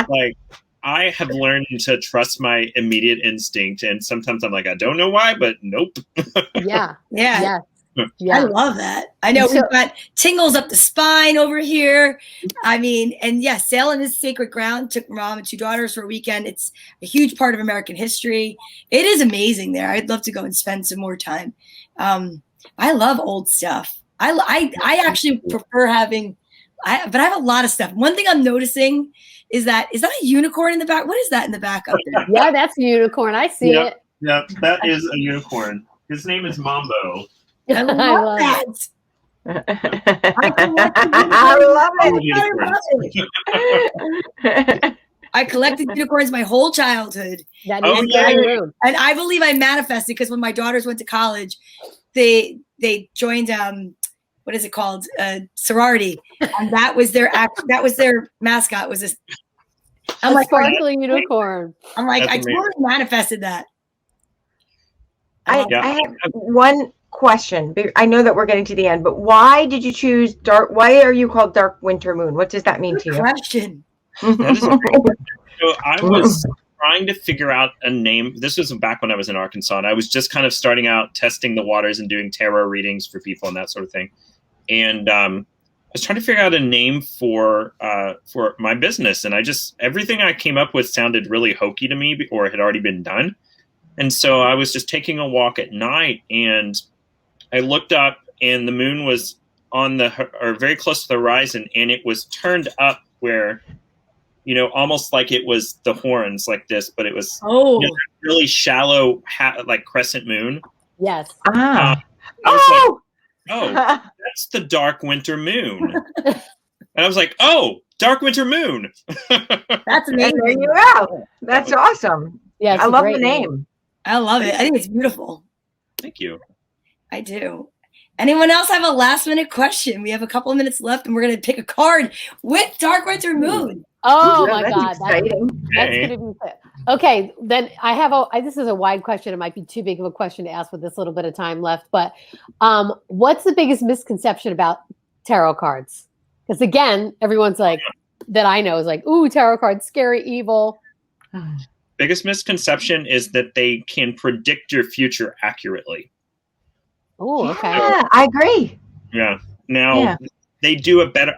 A: Like, I have learned to trust my immediate instinct. And sometimes I'm like, I don't know why, but nope.
B: Yeah.
C: Yeah.
B: I love that. I know we've got tingles up the spine over here. I mean, and yes, Salem is sacred ground. Took mom and 2 daughters for a weekend. It's a huge part of American history. It is amazing there. I'd love to go and spend some more time. I love old stuff. I actually prefer having, but I have a lot of stuff. One thing I'm noticing is that a unicorn in the back? What is that in the back up there?
C: Yeah, that's a unicorn. I see it.
A: Yeah, that is a unicorn. His name is Mambo.
B: I love that. I collected unicorns my whole childhood.
C: That is
B: and I believe I manifested because when my daughters went to college, they joined what is it called? Sorority. And that was their mascot was this.
C: I'm like, sparkling unicorn.
B: I'm like, I totally manifested that.
D: I have one question. I know that we're getting to the end, but why did you choose dark? Why are you called Dark Winter Moon? What does that mean to you?
B: Question.
A: That is a great question. So I was trying to figure out a name. This was back when I was in Arkansas, and I was just kind of starting out, testing the waters and doing tarot readings for people and that sort of thing. And I was trying to figure out a name for my business, and everything I came up with sounded really hokey to me or had already been done. And so I was just taking a walk at night, and I looked up, and the moon was or very close to the horizon, and it was turned up where, almost like it was the horns like this, but it was really shallow, like crescent moon.
C: Yes.
A: I was like, that's the dark winter moon. And I was like, dark winter moon.
B: That's amazing.
D: There you go. That's awesome.
C: Yeah,
D: I love the name.
B: I love it. I think it's beautiful.
A: Thank you.
B: I do. Anyone else have a last minute question? We have a couple of minutes left, and we're going to pick a card with Dark Winter Moon.
C: Oh my
D: That's
C: God.
D: exciting.
C: That's going to be good. Okay. Then I have this is a wide question. It might be too big of a question to ask with this little bit of time left, but what's the biggest misconception about tarot cards? Because again, everyone's like, that I know is like, ooh, tarot cards, scary, evil.
A: Biggest misconception is that they can predict your future accurately.
C: Oh, okay.
D: Yeah, I agree.
A: Yeah. Now they do a better.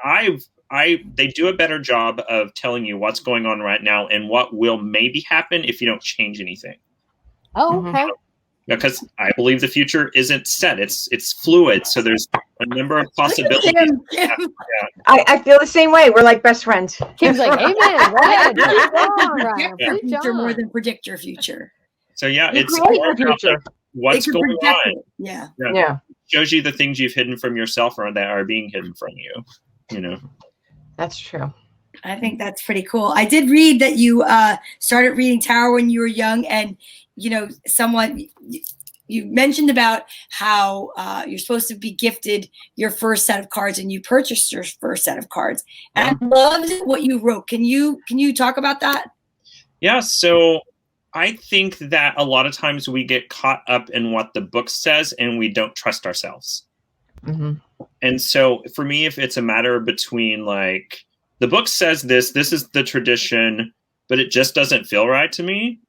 A: They do a better job of telling you what's going on right now and what will maybe happen if you don't change anything.
C: Oh, okay.
A: Because I believe the future isn't set; it's fluid. So there's a number of possibilities.
D: I feel the same way. We're like best friends.
C: Kim's like, amen. Right.
B: Predict your future more than predict your future.
A: So yeah,
D: You
A: it's
D: create
A: more
D: your
A: about,
D: future.
A: like, what's
B: They can
A: going
B: project
A: on.
B: it. Yeah.
D: Yeah.
A: Shows you the things you've hidden from yourself or that are being hidden from you.
D: That's true.
B: I think that's pretty cool. I did read that you started reading tarot when you were young, and you mentioned about how you're supposed to be gifted your first set of cards, and you purchased your first set of cards. And I loved what you wrote. Can you talk about that?
A: Yeah. So I think that a lot of times we get caught up in what the book says and we don't trust ourselves.
D: Mm-hmm.
A: And so for me, if it's a matter between like the book says this is the tradition, but it just doesn't feel right to me,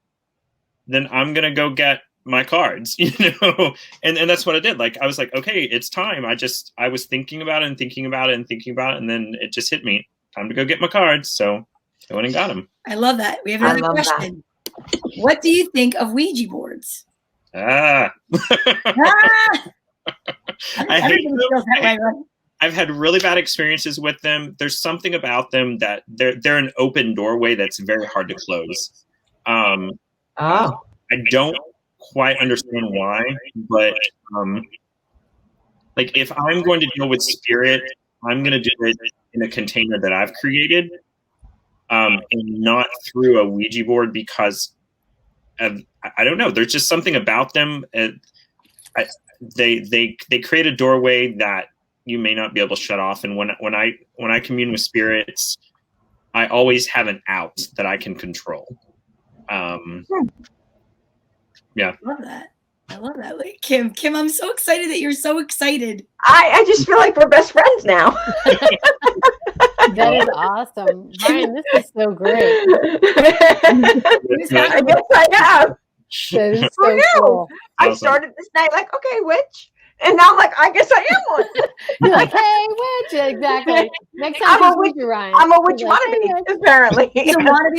A: then I'm going to go get my cards, and that's what I did. Like, I was like, okay, it's time. I was thinking about it and thinking about it and thinking about it. And then it just hit me, time to go get my cards. So I went and got them.
B: I love that. We have another question. What do you think of Ouija boards?
A: I hate them. I've had really bad experiences with them. There's something about them that they're an open doorway that's very hard to close. I don't quite understand why, but like if I'm going to deal with spirit, I'm going to do it in a container that I've created, and not through a Ouija board, because I don't know. There's just something about them. They create a doorway that you may not be able to shut off. And when I commune with spirits, I always have an out that I can control. Yeah.
B: I love that. Like, Kim, I'm so excited that you're so excited.
D: I just feel like we're best friends now.
C: That is awesome. Brian, this is so great.
D: I guess I have.
C: That is so cool.
D: I started this night like, okay, witch. And now I'm like, I guess I am one.
C: You're like, hey, witch. Exactly. Next time
D: I'm a witch,
C: Ryan.
D: I'm a witch
C: You're like,
D: wannabe,
C: hey, witch.
D: apparently.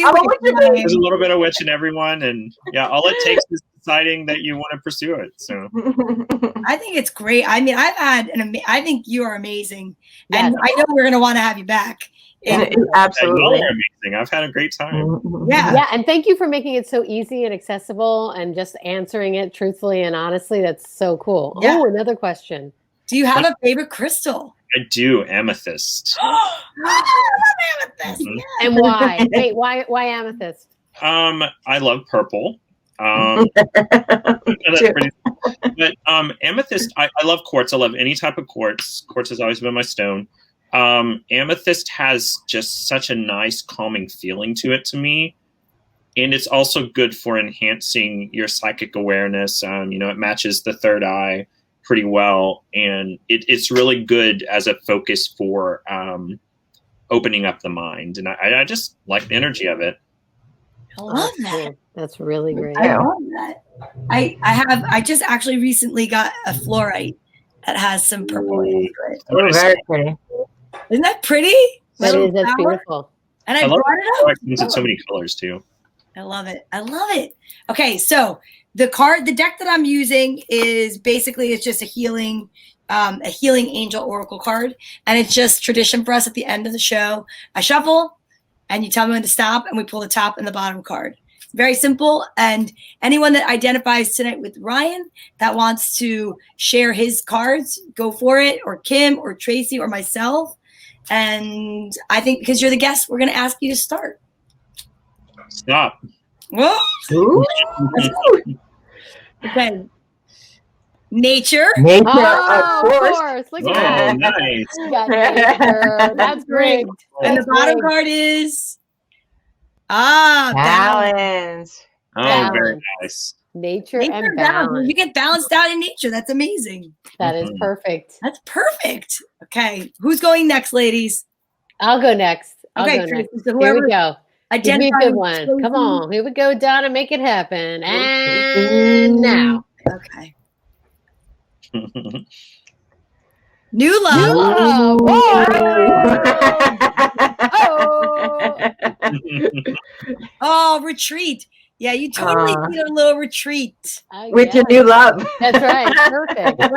B: I'm a witch.
A: There's a little bit of witch in everyone, and yeah, all it takes is deciding that you want to pursue it. So
B: I think it's great. I mean, I think you are amazing,
C: Yes.
B: and I know we're gonna want to have you back.
D: Absolutely.
A: amazing. I've had a great time.
C: Yeah, and thank you for making it so easy and accessible and just answering it truthfully and honestly. That's so cool.
B: Yeah.
C: Oh, another question.
B: Do you have a favorite crystal?
A: I do. Amethyst.
B: I love amethyst.
A: Mhm.
B: Yeah.
C: And why? Wait, why amethyst?
A: I love purple. That's pretty, but amethyst, I love quartz. I love any type of quartz. Quartz has always been my stone. Amethyst has just such a nice calming feeling to it to me. And it's also good for enhancing your psychic awareness. It matches the third eye pretty well. And it's really good as a focus for opening up the mind. And I just like the energy of it.
B: I love that.
C: Cool. That's really great.
B: I love that. I just actually recently got a fluorite that has some purple into it.
D: Oh, very pretty.
B: Isn't that pretty?
C: That
B: Little
C: is, that's
B: flower.
C: beautiful.
B: And I
A: I love
B: brought it
A: how
B: up.
A: it comes in so many colors too.
B: I love it. I love it. Okay, so the deck that I'm using is basically it's just a healing angel oracle card, and it's just tradition for us at the end of the show. I shuffle, and you tell me when to stop, and we pull the top and the bottom card. Very simple. And anyone that identifies tonight with Ryan that wants to share his cards, go for it, or Kim or Tracy or myself. And I think because you're the guest, we're going to ask you to start.
A: Stop.
B: Whoa. Okay. Nature.
C: Oh, of course. Look at that.
A: Nice.
C: You got nature. That's great.
B: And the bottom card is
D: balance.
A: Oh, very nice.
C: Nature and balance.
B: You get balanced out in nature. That's amazing.
C: That is perfect.
B: That's perfect. Okay. Who's going next, ladies?
C: I'll go next.
B: So
C: here we go. Give me a good one. Come on. Here we go, Donna. Make it happen. And now.
B: Okay. New love. Oh, retreat. Yeah, you totally need a little retreat.
D: With your new love.
C: That's right. Perfect.
B: A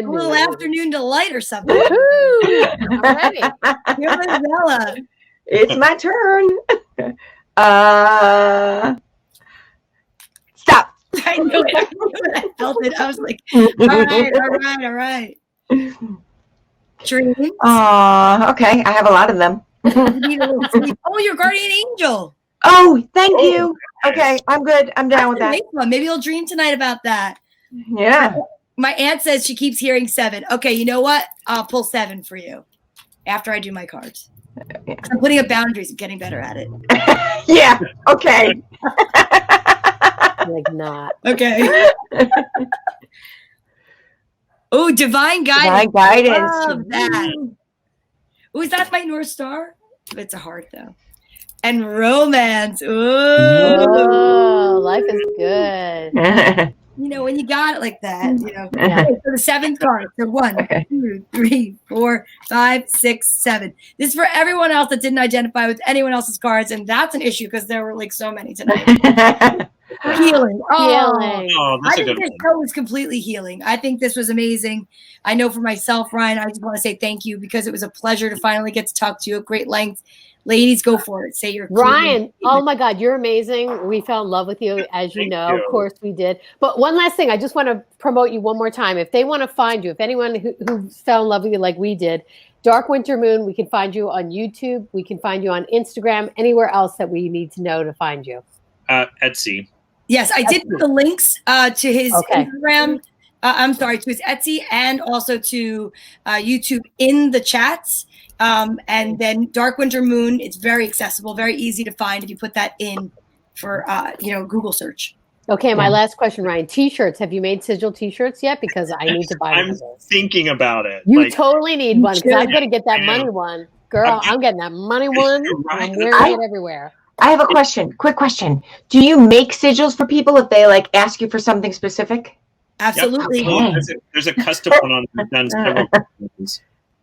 B: little afternoon delight or something.
C: I'm ready.
B: Bella.
D: It's my turn. Stop.
B: I knew it. I felt it. I was like, all right. Dreams.
D: Okay. I have a lot of them.
B: Oh, your guardian angel.
D: Oh, thank you. Okay, I'm good. I'm down with that.
B: Maybe you'll dream tonight about that.
D: Yeah.
B: My aunt says she keeps hearing 7. Okay, you know what? I'll pull 7 for you after I do my cards. Yeah. I'm putting up boundaries and getting better at it.
D: Yeah. Okay.
C: Like not.
B: Okay. Oh, divine guidance.
D: Divine guidance.
B: Love that. Oh, is that my North Star? It's a heart though. And romance.
C: Oh, life is good.
B: You know, when you got it like that, you know. Yeah. Okay, so the 7th card. So 1, 2, 3, 4, 5, 6, 7. This is for everyone else that didn't identify with anyone else's cards, and that's an issue because there were like so many tonight. Healing.
A: Oh,
B: I think this show was completely healing. I think this was amazing. I know for myself, Ryan, I just want to say thank you because it was a pleasure to finally get to talk to you at great length. Ladies, go for it. Say your
C: Ryan. Oh my God, you're amazing. We fell in love with you, as you know. Of course we did. But one last thing, I just want to promote you one more time. If they want to find you, if anyone who fell in love with you like we did, Dark Winter Moon, we can find you on YouTube. We can find you on Instagram. Anywhere else that we need to know to find you?
A: Etsy.
B: Yes, I did put the links to his Instagram. I'm sorry, to his Etsy and also to YouTube in the chats. And then Dark Winter Moon, it's very accessible, very easy to find if you put that in for, Google search.
C: Okay, my last question, Ryan. T-shirts. Have you made Sigil T-shirts yet? Because I need to buy one.
A: I'm thinking about it.
C: You totally need one because I'm going to get that money one. Girl, I'm getting that money one. I'm wearing it everywhere.
D: I have a question. Quick question. Do you make sigils for people if they ask you for something specific?
B: Absolutely.
A: Yep. There's a custom one on I've done several things.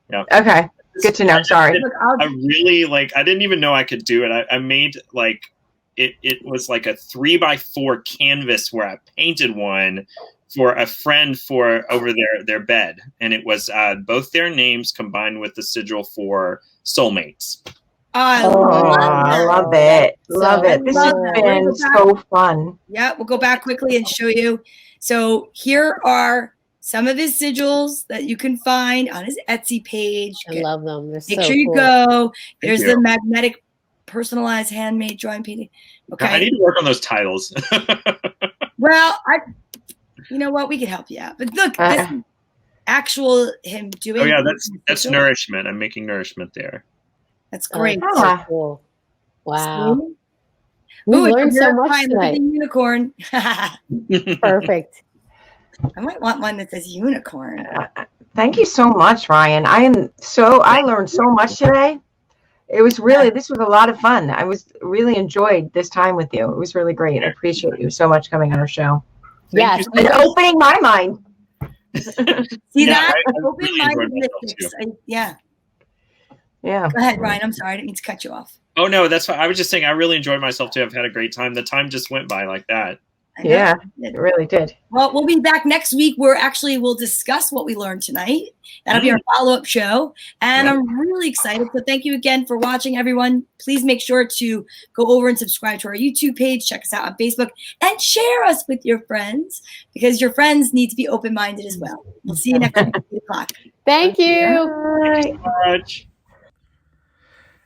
A: Yeah.
D: Okay. Good to know. Sorry.
A: I really I didn't even know I could do it. I made it was like a 3x4 canvas where I painted one for a friend for over their bed. And it was both their names combined with the sigil for soulmates.
D: I love it. Love it. This has been so fun.
B: Yeah, we'll go back quickly and show you. So here are some of his sigils that you can find on his Etsy page.
C: I love them. They're
B: Make sure you go. There's the magnetic, personalized, handmade drawing painting. Okay.
A: I need to work on those titles.
B: Well, you know what? We could help you out. But look, this is actual him doing.
A: Oh yeah, that's nourishment. I'm making nourishment there.
B: That's great.
C: So cool. Wow. We learned so much tonight.
B: Unicorn.
C: Perfect.
B: I might want one that says unicorn.
D: Thank you so much, Ryan. I learned so much today. It was this was a lot of fun. I really enjoyed this time with you. It was really great. I appreciate you so much coming on our show.
C: Yes.
D: And opening my mind.
B: See that? Opening my mystics. Yeah.
D: Yeah.
B: Go ahead, Ryan. I'm sorry. I didn't mean to cut you off.
A: Oh, no, that's fine. I was just saying I really enjoyed myself too. I've had a great time. The time just went by like that.
D: Yeah, it really did.
B: Well, we'll be back next week where actually we'll discuss what we learned tonight. That'll be our follow-up show. And I'm really excited. So thank you again for watching, everyone. Please make sure to go over and subscribe to our YouTube page. Check us out on Facebook and share us with your friends because your friends need to be open-minded as well. We'll see you next week at 8 o'clock.
C: Thank you.
D: Bye.
A: Thank you so much.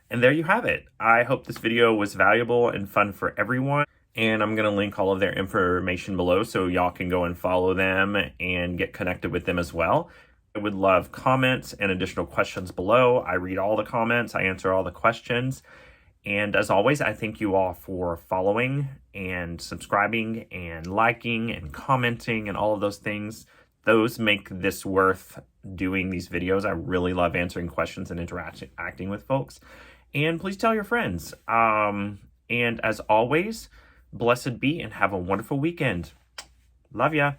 A: And there you have it. I hope this video was valuable and fun for everyone. And I'm going to link all of their information below so y'all can go and follow them and get connected with them as well. I would love comments and additional questions below. I read all the comments. I answer all the questions. And as always, I thank you all for following and subscribing and liking and commenting and all of those things. Those make this worth doing these videos. I really love answering questions and interacting with folks. And please tell your friends. And as always, blessed be and have a wonderful weekend. Love ya.